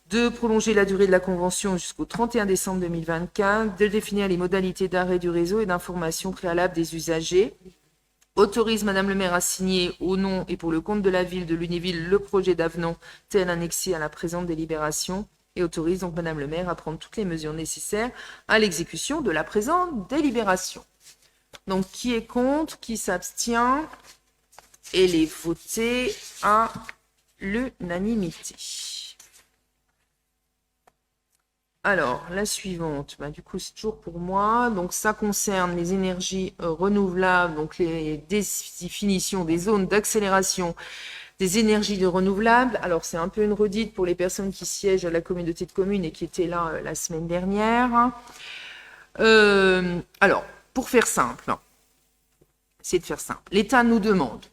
[SPEAKER 1] de prolonger la durée de la convention jusqu'au 31 décembre 2024, de définir les modalités d'arrêt du réseau et d'information préalable des usagers, autorise Madame le maire à signer au nom et pour le compte de la ville de Lunéville le projet d'avenant tel annexé à la présente délibération et autorise donc Madame le maire à prendre toutes les mesures nécessaires à l'exécution de la présente délibération. Donc, qui est contre, qui s'abstient? Elle est votée à l'unanimité. Alors, la suivante, du coup, c'est toujours pour moi. Donc, ça concerne les énergies renouvelables, donc les définitions des zones d'accélération des énergies renouvelables. Alors, c'est un peu une redite pour les personnes qui siègent à la communauté de communes et qui étaient là la semaine dernière. Alors, pour faire simple, c'est de faire simple. L'État nous demande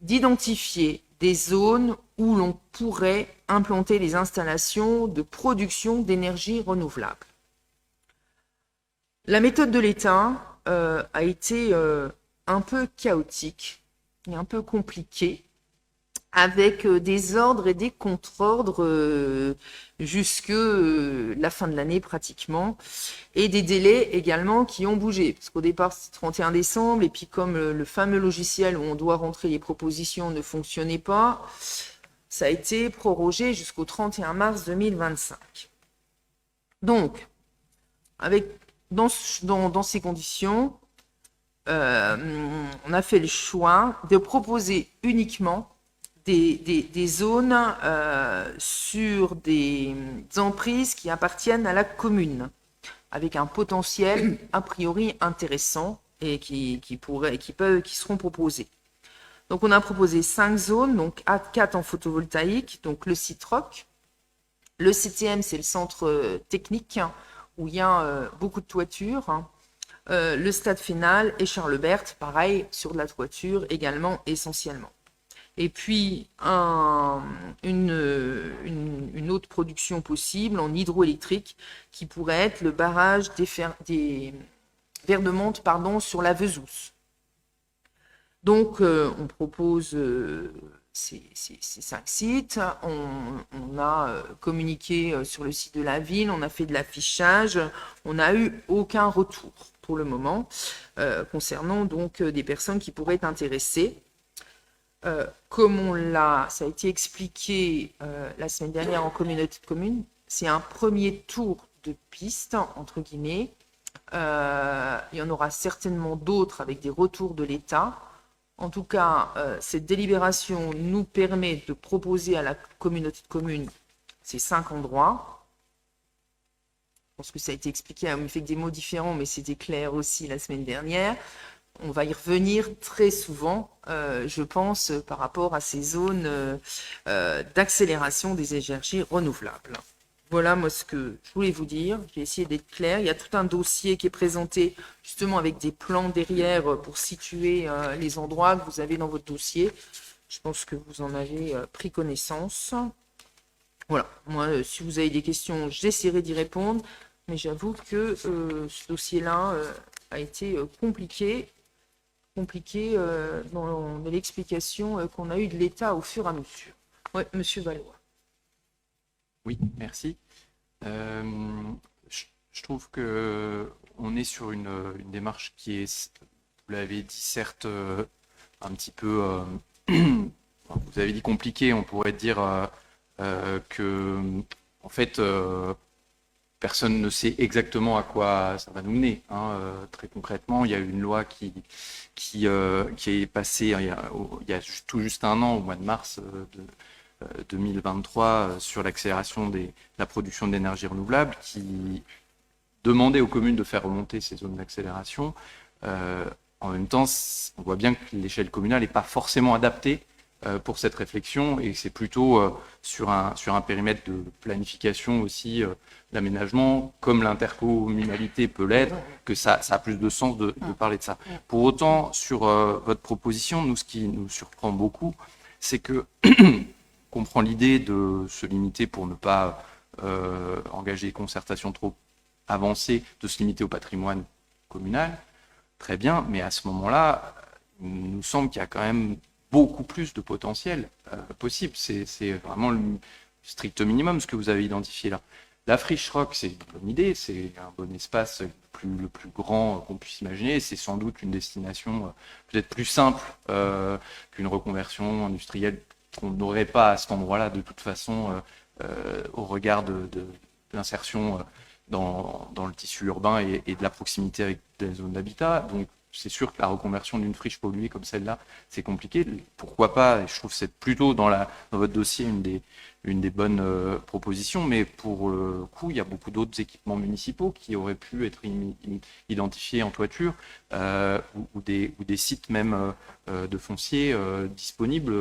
[SPEAKER 1] d'identifier des zones où l'on pourrait implanter des installations de production d'énergie renouvelable. La méthode de l'État a été un peu chaotique et un peu compliquée, avec des ordres et des contre-ordres jusque la fin de l'année pratiquement, et des délais également qui ont bougé, parce qu'au départ c'était 31 décembre, et puis comme le fameux logiciel où on doit rentrer les propositions ne fonctionnait pas, ça a été prorogé jusqu'au 31 mars 2025. Donc, dans ces conditions, on a fait le choix de proposer uniquement des zones sur des emprises qui appartiennent à la commune, avec un potentiel a priori intéressant et qui seront proposées. Donc on a proposé 5 zones, donc 4 en photovoltaïque, donc le site ROC. Le CTM, c'est le centre technique où il y a beaucoup de toitures. Le stade Fénal et Charles Berthe, pareil, sur de la toiture également essentiellement. Et puis, une autre production possible en hydroélectrique qui pourrait être le barrage des Vers de Monte sur la Vezousse. Donc, on propose ces 5 sites. On a communiqué sur le site de la ville, on a fait de l'affichage. On n'a eu aucun retour pour le moment concernant donc des personnes qui pourraient être intéressées. Comme ça a été expliqué la semaine dernière en communauté de communes, c'est un premier tour de piste, entre guillemets. Il y en aura certainement d'autres avec des retours de l'État. En tout cas, cette délibération nous permet de proposer à la communauté de communes ces 5 endroits. Je pense que ça a été expliqué, on fait que des mots différents, mais c'était clair aussi la semaine dernière. On va y revenir très souvent, je pense, par rapport à ces zones d'accélération des énergies renouvelables. Voilà, moi, ce que je voulais vous dire. J'ai essayé d'être clair. Il y a tout un dossier qui est présenté, justement, avec des plans derrière pour situer les endroits que vous avez dans votre dossier. Je pense que vous en avez pris connaissance. Voilà, moi, si vous avez des questions, j'essaierai d'y répondre. Mais j'avoue que ce dossier-là a été compliqué dans l'explication qu'on a eue de l'État au fur et à mesure. Oui, Monsieur Valois.
[SPEAKER 2] Oui, merci. Je trouve qu'on est sur une démarche qui est, vous l'avez dit, certes un petit peu, vous avez dit compliqué, on pourrait dire que, en fait, personne ne sait exactement à quoi ça va nous mener. Très concrètement, il y a eu une loi qui est passée il y a tout juste un an, au mois de mars 2023, sur l'accélération de la production d'énergie renouvelable, qui demandait aux communes de faire remonter ces zones d'accélération. En même temps, on voit bien que l'échelle communale n'est pas forcément adaptée pour cette réflexion, et c'est plutôt sur un périmètre de planification aussi, d'aménagement, comme l'intercommunalité peut l'être, que ça a plus de sens de parler de ça. Pour autant, sur votre proposition, ce qui nous surprend beaucoup, c'est que on comprend l'idée de se limiter pour ne pas engager des concertations trop avancées, de se limiter au patrimoine communal. Très bien, mais à ce moment-là, il nous semble qu'il y a quand même beaucoup plus de potentiel possible. C'est vraiment le strict minimum ce que vous avez identifié là. La friche ROC, c'est une bonne idée, c'est un bon espace le plus grand qu'on puisse imaginer. C'est sans doute une destination peut-être plus simple qu'une reconversion industrielle qu'on n'aurait pas à cet endroit-là de toute façon au regard de l'insertion dans le tissu urbain et de la proximité avec des zones d'habitat. Donc c'est sûr que la reconversion d'une friche polluée comme celle-là, c'est compliqué. Pourquoi pas, et je trouve que c'est plutôt dans votre dossier une des bonnes propositions, mais pour le coup, il y a beaucoup d'autres équipements municipaux qui auraient pu être identifiés en toiture, ou des sites même de foncier disponibles.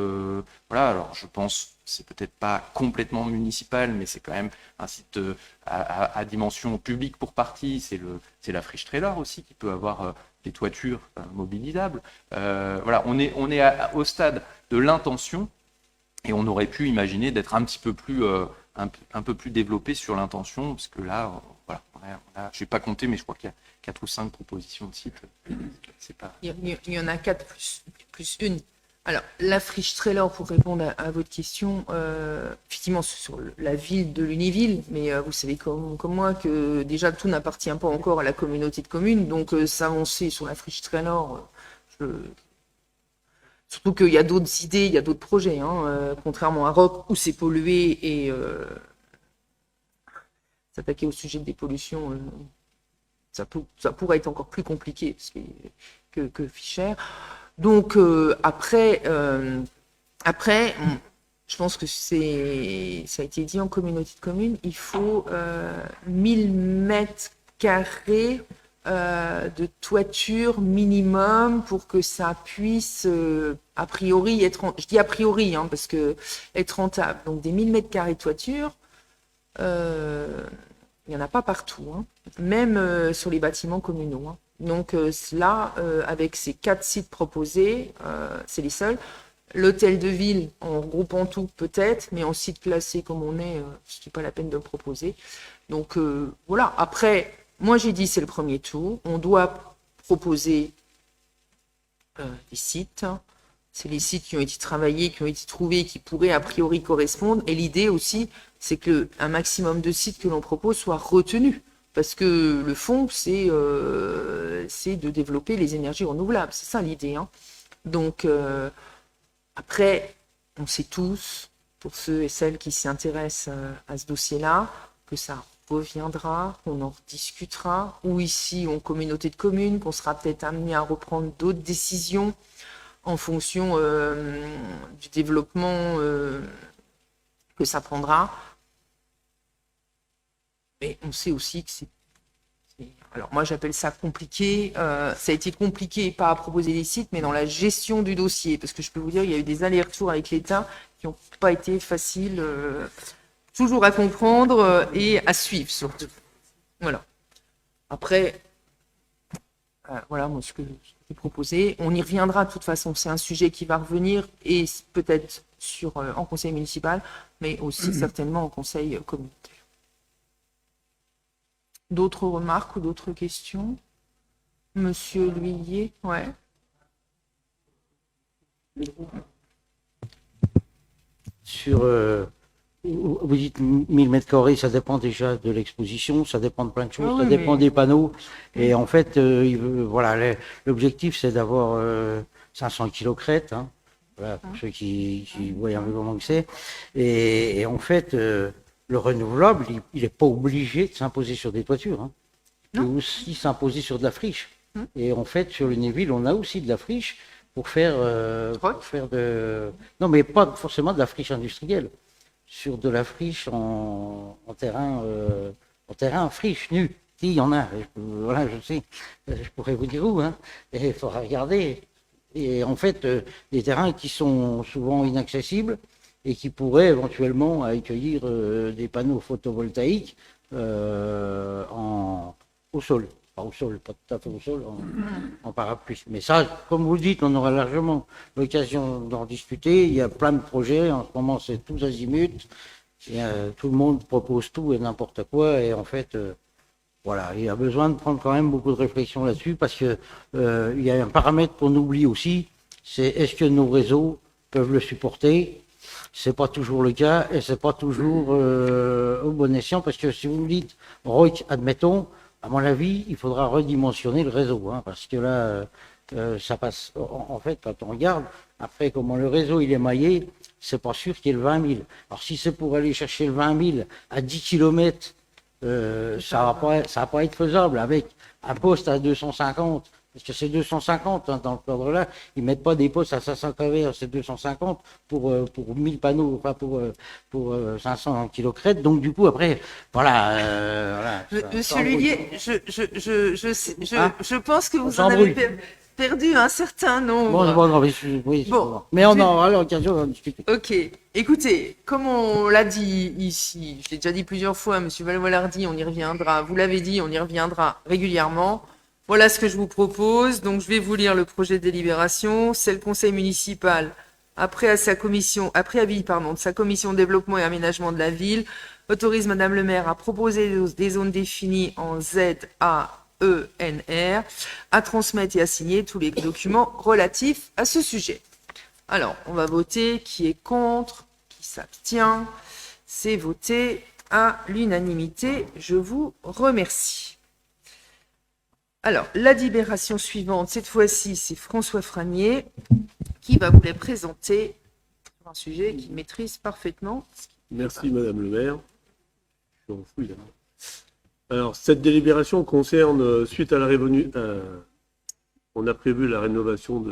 [SPEAKER 2] Voilà, alors je pense, c'est peut-être pas complètement municipal, mais c'est quand même un site à dimension publique pour partie. C'est la friche Trailer aussi qui peut avoir des toitures mobilisables. Voilà, on est au stade de l'intention. Et on aurait pu imaginer d'être un petit peu plus, un peu plus développé sur l'intention, parce que là, voilà, je n'ai pas compté, mais je crois qu'il y a 4 ou 5 propositions de sites. C'est pas...
[SPEAKER 1] Il y en a 4 plus une. Alors, la friche Trailer, pour répondre à votre question, effectivement, c'est sur la ville de Lunéville, mais vous savez comme moi que déjà tout n'appartient pas encore à la communauté de communes, donc s'avancer sur la friche Trailer, surtout qu'il y a d'autres idées, il y a d'autres projets, contrairement à Roc où c'est pollué et s'attaquer au sujet des pollutions, ça pourrait être encore plus compliqué que Fischer. Donc après, je pense que ça a été dit en communauté de communes, il faut 1000 mètres carrés de toiture minimum pour que ça puisse a priori être, je dis a priori parce que être rentable. Donc des 1000 mètres carrés de toiture, il n'y en a pas partout, même sur les bâtiments communaux. Donc là, avec ces 4 sites proposés, c'est les seuls. L'hôtel de ville, en regroupant tout peut-être, mais en site classé comme on est, ce n'est pas la peine de le proposer. Donc voilà, après... Moi, j'ai dit c'est le premier tour. On doit proposer des sites. C'est les sites qui ont été travaillés, qui ont été trouvés, qui pourraient a priori correspondre. Et l'idée aussi, c'est que un maximum de sites que l'on propose soient retenus. Parce que le fond, c'est de développer les énergies renouvelables. C'est ça l'idée. Donc, après, on sait tous, pour ceux et celles qui s'y intéressent à ce dossier-là, que ça reviendra, qu'on en rediscutera, ou ici en communauté de communes, qu'on sera peut-être amené à reprendre d'autres décisions en fonction du développement que ça prendra. Mais on sait aussi que c'est... Alors moi j'appelle ça compliqué. Ça a été compliqué, pas à proposer des sites, mais dans la gestion du dossier. Parce que je peux vous dire, il y a eu des allers-retours avec l'État qui n'ont pas été faciles... toujours à comprendre et à suivre surtout. Voilà. Après, voilà moi ce que j'ai proposé. On y reviendra de toute façon. C'est un sujet qui va revenir et peut-être en conseil municipal, mais aussi certainement en conseil communautaire. D'autres remarques ou d'autres questions? Monsieur L'Huillier, ouais.
[SPEAKER 4] Sur... Vous dites 1000 mètres carrés, ça dépend déjà de l'exposition, ça dépend de plein de choses, ça dépend des panneaux. Et en fait, voilà, l'objectif c'est d'avoir 500 kg crête, voilà, pour ceux qui voient un peu comment c'est. Et en fait, le renouvelable, il n'est pas obligé de s'imposer sur des toitures. Il peut aussi s'imposer sur de la friche. Et en fait, sur Lunéville, on a aussi de la friche pour faire de... Non, mais pas forcément de la friche industrielle. Sur de la friche en terrain friche, nu. Il y en a, voilà, je sais, je pourrais vous dire où, et il faudra regarder. Et en fait, des terrains qui sont souvent inaccessibles et qui pourraient éventuellement accueillir des panneaux photovoltaïques au sol. Pas au sol, pas tout à fait au sol, en parapluie. Mais ça, comme vous le dites, on aura largement l'occasion d'en discuter. Il y a plein de projets, en ce moment c'est tous azimuts. Tout le monde propose tout et n'importe quoi. Et en fait, voilà, il y a besoin de prendre quand même beaucoup de réflexion là-dessus parce que il y a un paramètre qu'on oublie aussi, c'est est-ce que nos réseaux peuvent le supporter? C'est pas toujours le cas et c'est pas toujours au bon escient parce que si vous me dites, ROC, admettons, à mon avis, il faudra redimensionner le réseau, parce que là, ça passe. En fait, quand on regarde, après, comment le réseau il est maillé, c'est pas sûr qu'il y ait le 20 000. Alors, si c'est pour aller chercher le 20 000 à 10 km, ça va pas être faisable. Avec un poste à 250 Parce que c'est 250 dans le cadre-là. Ils mettent pas des postes à 500 kV, c'est 250 pour 1000 panneaux, enfin pour 500 kilocrêtes. Donc du coup, après, voilà.
[SPEAKER 1] Monsieur Lhuillier, je pense que vous en
[SPEAKER 4] s'embrouille.
[SPEAKER 1] avez perdu un certain nombre.
[SPEAKER 4] Bon, oui,
[SPEAKER 1] Bon,
[SPEAKER 4] mais on aura l'occasion d'en discuter.
[SPEAKER 1] Ok. Écoutez, comme on l'a dit ici, je l'ai déjà dit plusieurs fois, Monsieur Valvolardi, on y reviendra. Vous l'avez dit, on y reviendra régulièrement. Voilà ce que je vous propose. Donc, je vais vous lire le projet de délibération. C'est le conseil municipal, après avis, de sa commission développement et aménagement de la ville, autorise Madame le maire à proposer des zones définies en ZAENR, à transmettre et à signer tous les documents relatifs à ce sujet. Alors, on va voter qui est contre, qui s'abstient. C'est voté à l'unanimité. Je vous remercie. Alors, la délibération suivante, cette fois-ci, c'est François Franier qui va vous la présenter sur un sujet qu'il maîtrise parfaitement.
[SPEAKER 12] Merci Madame le maire. Je suis enfoui, là. Alors, cette délibération concerne, suite à la on a prévu la rénovation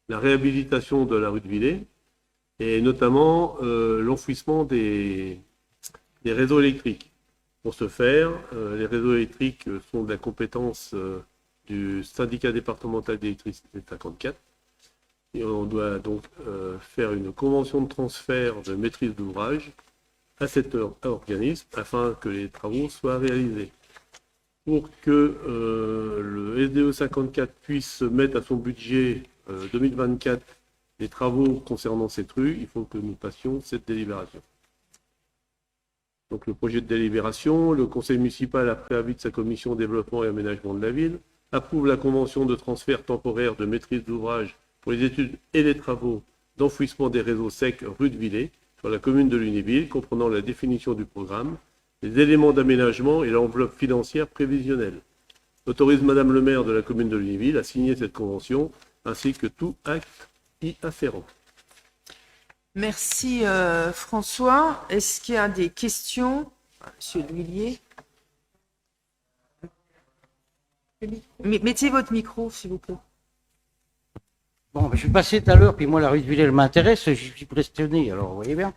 [SPEAKER 12] la réhabilitation de la rue de Villers et notamment l'enfouissement des réseaux électriques. Pour ce faire, les réseaux électriques sont de la compétence du syndicat départemental d'électricité 54. Et on doit donc faire une convention de transfert de maîtrise d'ouvrage à cet organisme afin que les travaux soient réalisés. Pour que le SDE 54 puisse mettre à son budget 2024 les travaux concernant cette rue, il faut que nous passions cette délibération. Donc le projet de délibération, le conseil municipal, après avis de sa commission développement et aménagement de la ville, approuve la convention de transfert temporaire de maîtrise d'ouvrage pour les études et les travaux d'enfouissement des réseaux secs rue de Villers sur la commune de Lunéville, comprenant la définition du programme, les éléments d'aménagement et l'enveloppe financière prévisionnelle. Autorise Madame le maire de la commune de Lunéville à signer cette convention ainsi que tout acte y afférent.
[SPEAKER 1] Merci François. Est-ce qu'il y a des questions? Monsieur Lhuillier. Mettez votre micro, s'il vous plaît.
[SPEAKER 4] Bon, je suis passé tout à l'heure, puis moi, la rue de Villers, elle m'intéresse, je suis questionné, alors vous voyez bien.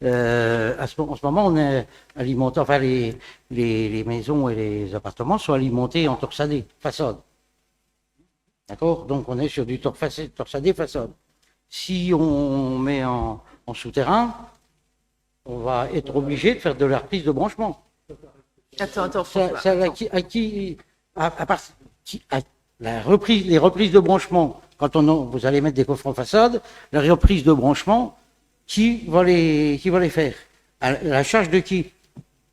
[SPEAKER 4] En ce moment, on est alimenté, enfin, les maisons et les appartements sont alimentés en torsadé, façade. D'accord? Donc, on est sur du torsadé, façade. Si on met en
[SPEAKER 1] souterrain,
[SPEAKER 4] on va être obligé de faire de la reprise de branchement.
[SPEAKER 1] Attends,
[SPEAKER 4] les reprises de branchement, quand vous allez mettre des coffres en façade, la reprise de branchement, qui va les faire? À la charge de qui?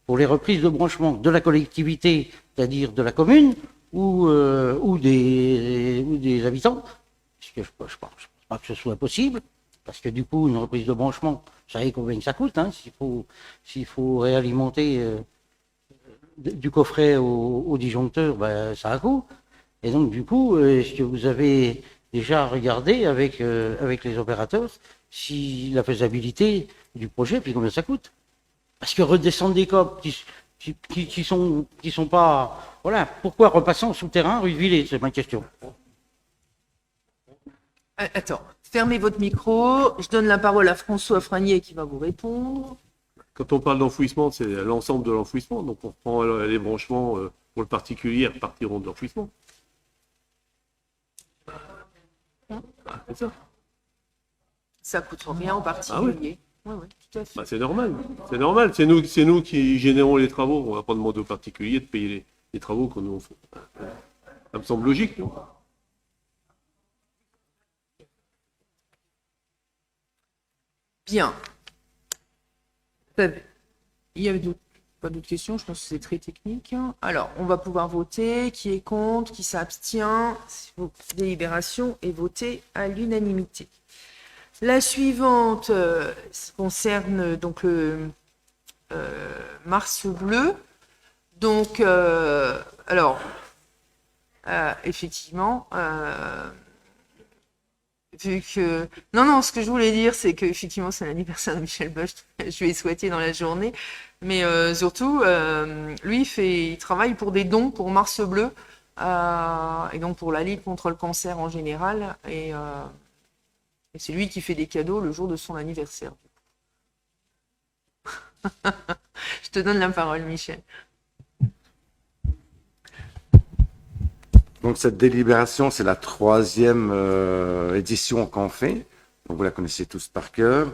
[SPEAKER 4] Pour les reprises de branchement de la collectivité, c'est-à-dire de la commune, ou des habitants? Parce que je pense pas que ce soit possible, parce que du coup, une reprise de branchement, vous savez combien ça coûte, hein, s'il faut réalimenter du coffret au disjoncteur, ben, ça a un coût. Et donc, du coup, est-ce que vous avez déjà regardé avec les opérateurs si la faisabilité du projet, puis combien ça coûte? Parce que redescendre des COP qui sont pas... Voilà, pourquoi repasser en souterrain rue de Villers? C'est ma question.
[SPEAKER 1] Attends, fermez votre micro. Je donne la parole à François Franier qui va vous répondre.
[SPEAKER 12] Quand on parle d'enfouissement, c'est l'ensemble de l'enfouissement. Donc on prend les branchements pour le particulier, partiront de l'enfouissement. C'est ça.
[SPEAKER 1] Ça coûte rien en particulier.
[SPEAKER 12] Ah oui.
[SPEAKER 1] Ouais, tout à fait.
[SPEAKER 12] Bah, c'est normal. C'est normal. C'est nous qui générons les travaux. On ne va pas demander aux particuliers de payer les travaux qu'on nous fait. Ça me semble logique, non?
[SPEAKER 1] Bien. Il y avait pas d'autres questions, je pense que c'est très technique. Alors, on va pouvoir voter. Qui est contre? Qui s'abstient? Délibération est votée à l'unanimité. La suivante concerne donc le Mars bleu. Donc, alors, effectivement, vu que... Non, ce que je voulais dire, c'est qu'effectivement, c'est l'anniversaire de Michel Bosch. Je lui ai souhaité dans la journée. Mais surtout, lui, il travaille pour des dons pour Mars Bleu. et donc pour la Ligue contre le cancer en général. Et c'est lui qui fait des cadeaux le jour de son anniversaire. Je te donne la parole, Michel.
[SPEAKER 6] Donc cette délibération, c'est la 3e édition qu'on fait. Donc vous la connaissez tous par cœur.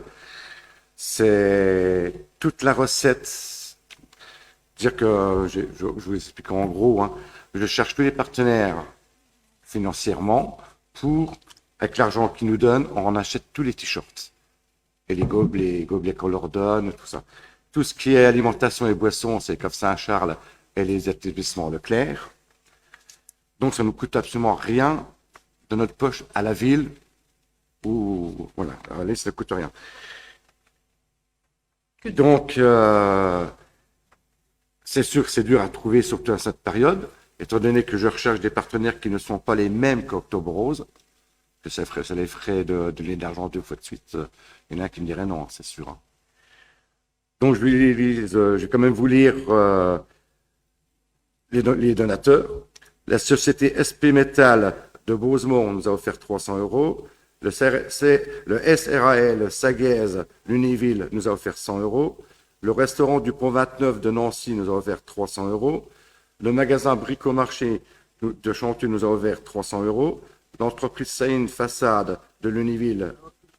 [SPEAKER 6] C'est toute la recette. Dire que je vous explique en gros. Hein, je cherche tous les partenaires financièrement pour, avec l'argent qu'ils nous donnent, on en achète tous les t-shirts et les gobelets qu'on leur donne, tout ça. Tout ce qui est alimentation et boissons, c'est Coff Saint-Charles et les établissements Leclerc. Donc ça ne nous coûte absolument rien de notre poche à la ville, ou voilà, allez, ça ne coûte rien. Donc c'est sûr que c'est dur à trouver, surtout à cette période, étant donné que je recherche des partenaires qui ne sont pas les mêmes qu'Octobre Rose, que ça les ferait de l'année d'argent 2 fois de suite. Il y en a qui me diraient non, c'est sûr. Hein. Donc je vais quand même vous lire les donateurs. La société SP Metal de Bosemont nous a offert 300 €. Le SRAL Saguez Lunéville nous a offert 100 €. Le restaurant du Pont 29 de Nancy nous a offert 300 €. Le magasin Bricomarché de Chantu nous a offert 300 €. L'entreprise Saïn Façade de Lunéville,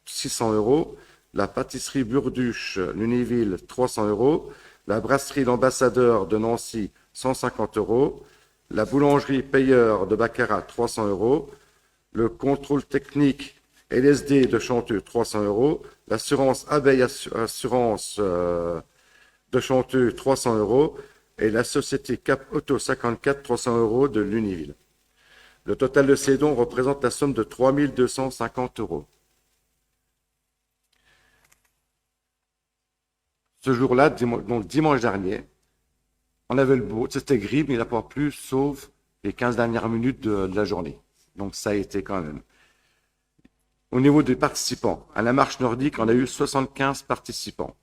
[SPEAKER 6] 600 €. La pâtisserie Burduche Lunéville, 300 €. La brasserie L'Ambassadeur de Nancy, 150 €. La boulangerie Payeur de Baccarat, 300 €. Le contrôle technique LSD de Chanteux, 300 €. L'assurance Abeille Assurance de Chanteux, 300 €. Et la société Cap Auto 54, 300 € de Lunéville. Le total de ces dons représente la somme de 3 250 €. Ce jour-là, donc dimanche dernier, on avait le beau, c'était gris, mais il n'a pas plu, sauf les 15 dernières minutes de la journée. Donc ça a été quand même. Au niveau des participants, à la marche nordique, on a eu 75 participants.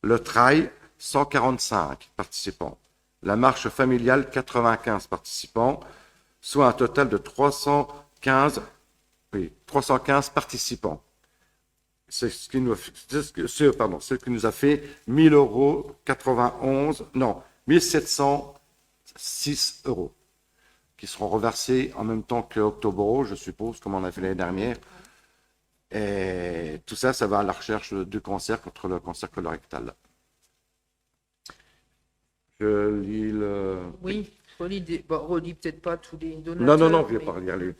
[SPEAKER 6] Le trail, 145 participants. La marche familiale, 95 participants, soit un total de 315 participants. C'est ce qui nous a fait 1706 €, qui seront reversés en même temps que Octobre Rose, je suppose, comme on a fait l'année dernière. Et tout ça, ça va à la recherche du cancer contre le cancer colorectal. Je lis le...
[SPEAKER 1] Oui, relis peut-être pas tous les donateurs.
[SPEAKER 6] Non, je ne vais pas relire les...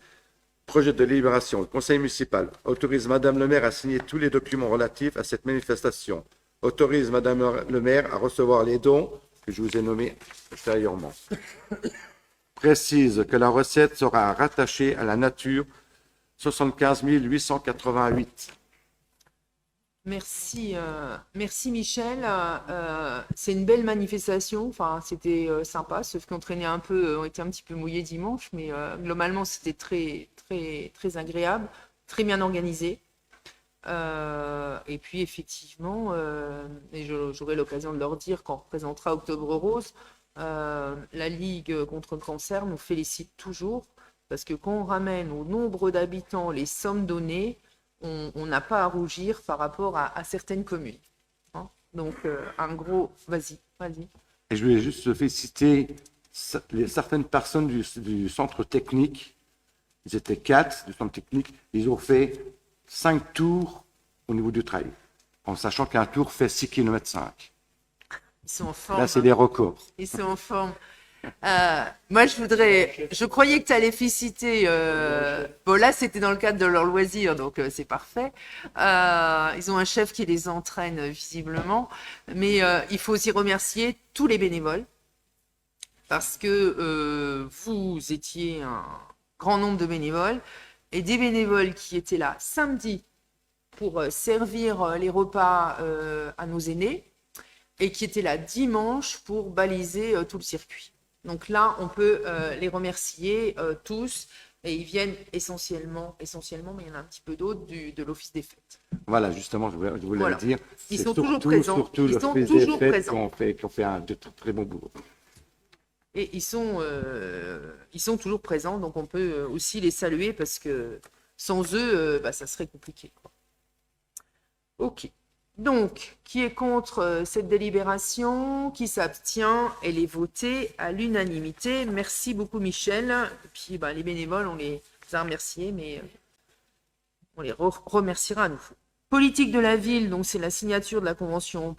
[SPEAKER 6] Projet de délibération. Le conseil municipal autorise Madame le maire à signer tous les documents relatifs à cette manifestation. Autorise Madame le maire à recevoir les dons que je vous ai nommés ultérieurement. Précise que la recette sera rattachée à la nature 75 888.
[SPEAKER 1] Merci Michel. C'est une belle manifestation. Enfin, c'était sympa, sauf qu'on traînait un peu, on était un petit peu mouillés dimanche, mais globalement c'était très très très agréable, très bien organisé. Et puis effectivement, et j'aurai l'occasion de leur dire quand on représentera Octobre Rose, la Ligue contre le cancer nous félicite toujours parce que quand on ramène au nombre d'habitants les sommes données, on n'a pas à rougir par rapport à certaines communes. Hein, donc, un gros... Vas-y.
[SPEAKER 6] Et je voulais juste féliciter certaines personnes du centre technique. Ils étaient 4 du centre technique. Ils ont fait 5 tours au niveau du trail, en sachant qu'un tour fait 6,5 km.
[SPEAKER 1] Ils sont en forme.
[SPEAKER 6] Là, c'est des records.
[SPEAKER 1] Ils sont en forme. Moi, je croyais que tu allais féliciter. Bon, là, c'était dans le cadre de leur loisir, donc c'est parfait. Ils ont un chef qui les entraîne visiblement, mais il faut aussi remercier tous les bénévoles parce que vous étiez un grand nombre de bénévoles et des bénévoles qui étaient là samedi pour servir les repas à nos aînés et qui étaient là dimanche pour baliser tout le circuit. Donc là, on peut les remercier tous, et ils viennent essentiellement, mais il y en a un petit peu d'autres, de l'Office des fêtes.
[SPEAKER 6] Voilà, justement, je voulais le dire.
[SPEAKER 1] Ils sont toujours présents.
[SPEAKER 6] Surtout l'Office des fêtes qui ont fait un très bon boulot.
[SPEAKER 1] Et ils sont toujours présents, donc on peut aussi les saluer parce que sans eux, ça serait compliqué, quoi. Ok. Donc, qui est contre cette délibération? Qui s'abstient? Elle est votée à l'unanimité. Merci beaucoup, Michel. Et puis, les bénévoles, on les a remerciés, mais on les remerciera à nouveau. Politique de la ville, donc c'est la signature de la convention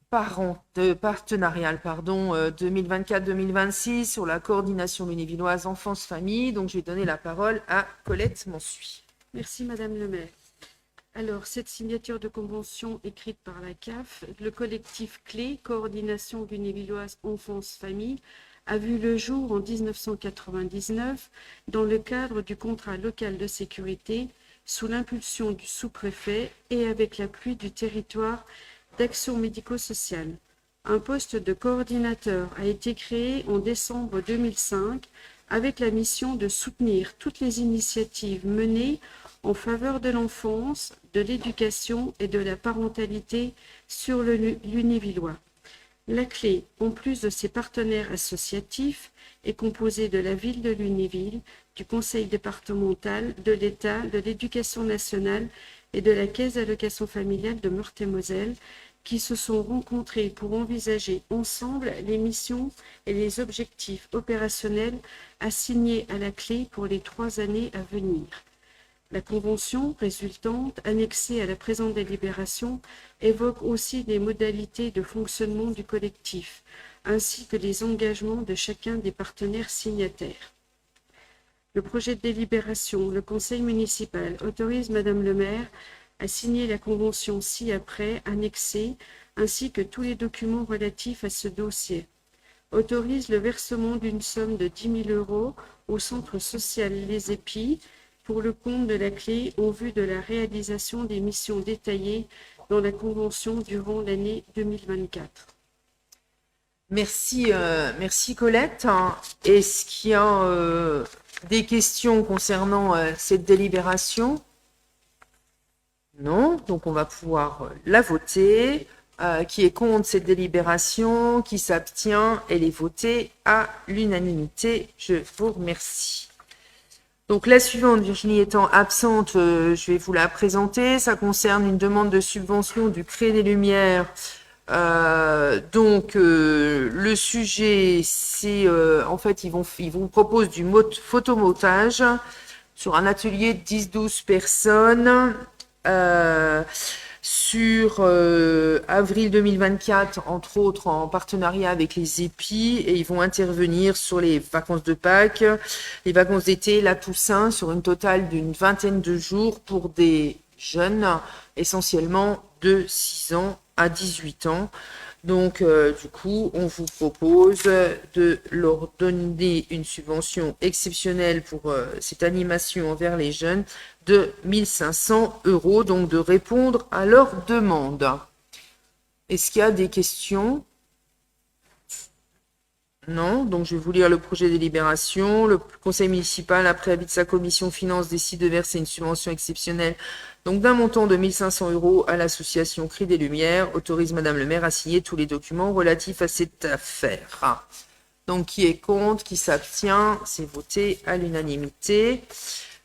[SPEAKER 1] partenariale 2024-2026 sur la coordination lunévilloise enfance-famille. Donc, je vais donner la parole à Colette Mansuy.
[SPEAKER 15] Merci, Madame le maire. Alors, cette signature de convention écrite par la CAF, le collectif Clé, Coordination lunévilloise enfance-famille, a vu le jour en 1999 dans le cadre du contrat local de sécurité sous l'impulsion du sous-préfet et avec l'appui du territoire d'action médico-sociale. Un poste de coordinateur a été créé en décembre 2005 avec la mission de soutenir toutes les initiatives menées en faveur de l'enfance, de l'éducation et de la parentalité sur le Lunévillois. La Clé, en plus de ses partenaires associatifs, est composée de la ville de Lunéville, du conseil départemental, de l'État, de l'éducation nationale et de la caisse d'allocation familiale de Meurthe-et-Moselle, qui se sont rencontrés pour envisager ensemble les missions et les objectifs opérationnels assignés à la Clé pour les 3 années à venir. La convention résultante, annexée à la présente délibération, évoque aussi les modalités de fonctionnement du collectif, ainsi que les engagements de chacun des partenaires signataires. Le projet de délibération, le conseil municipal autorise Madame le maire à signer la convention ci-après annexée, ainsi que tous les documents relatifs à ce dossier. Autorise le versement d'une somme de 10 000 € au centre social Les Épis, pour le compte de la Clé en vue de la réalisation des missions détaillées dans la Convention durant l'année 2024.
[SPEAKER 1] Merci Colette. Est-ce qu'il y a des questions concernant cette délibération? Non, donc on va pouvoir la voter. Qui est contre cette délibération? Qui s'abstient? Elle est votée à l'unanimité. Je vous remercie. Donc la suivante, Virginie étant absente, je vais vous la présenter. Ça concerne une demande de subvention du Cré des Lumières. Le sujet, c'est en fait, ils vous proposent du photomontage sur un atelier de 10-12 personnes sur avril 2024, entre autres en partenariat avec les épis, et ils vont intervenir sur les vacances de Pâques, les vacances d'été, la Toussaint, sur une totale d'une 20aine de jours pour des jeunes, essentiellement de 6 ans à 18 ans. Donc, du coup, on vous propose de leur donner une subvention exceptionnelle pour cette animation envers les jeunes de 1 500 €, donc de répondre à leurs demandes. Est-ce qu'il y a des questions? Non, donc je vais vous lire le projet de délibération. Le conseil municipal, après avis de sa commission finances, décide de verser une subvention exceptionnelle donc d'un montant de 1 500 € à l'association Cri des Lumières, autorise Madame le maire à signer tous les documents relatifs à cette affaire. Donc qui est contre, qui s'abstient, c'est voté à l'unanimité.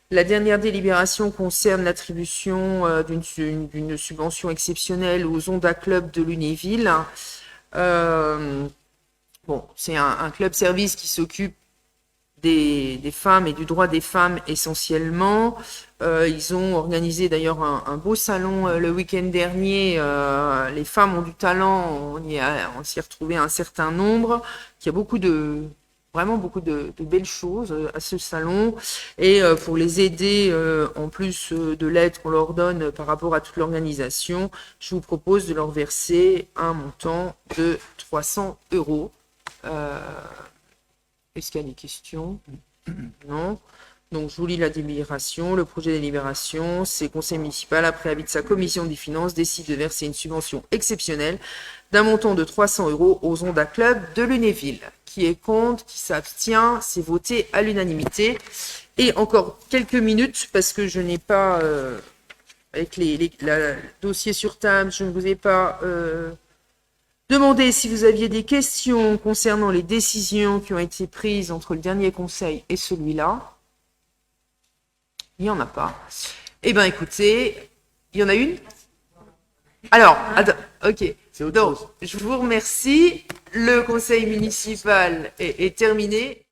[SPEAKER 1] La dernière délibération concerne l'attribution d'une subvention exceptionnelle aux Ondas Club de Lunéville. C'est un club service qui s'occupe des femmes et du droit des femmes essentiellement. Ils ont organisé d'ailleurs un beau salon le week-end dernier. Les femmes ont du talent, on s'y est retrouvé un certain nombre. Il y a vraiment beaucoup de belles choses à ce salon. Et pour les aider, en plus de l'aide qu'on leur donne par rapport à toute l'organisation, je vous propose de leur verser un montant de 300 €. Est-ce qu'il y a des questions? Non. Donc, je vous lis la délibération. Le projet de délibération, c'est le conseil municipal, après avis de sa commission des finances, décide de verser une subvention exceptionnelle d'un montant de 300 € aux Ondas Club de Lunéville. Qui est contre, qui s'abstient, c'est voté à l'unanimité. Et encore quelques minutes, parce que je n'ai pas, avec le dossier sur table, je ne vous ai pas demander si vous aviez des questions concernant les décisions qui ont été prises entre le dernier conseil et celui-là. Il n'y en a pas. Eh bien, écoutez, il y en a une? Alors, attends, ok. Donc, je vous remercie. Le conseil municipal est terminé.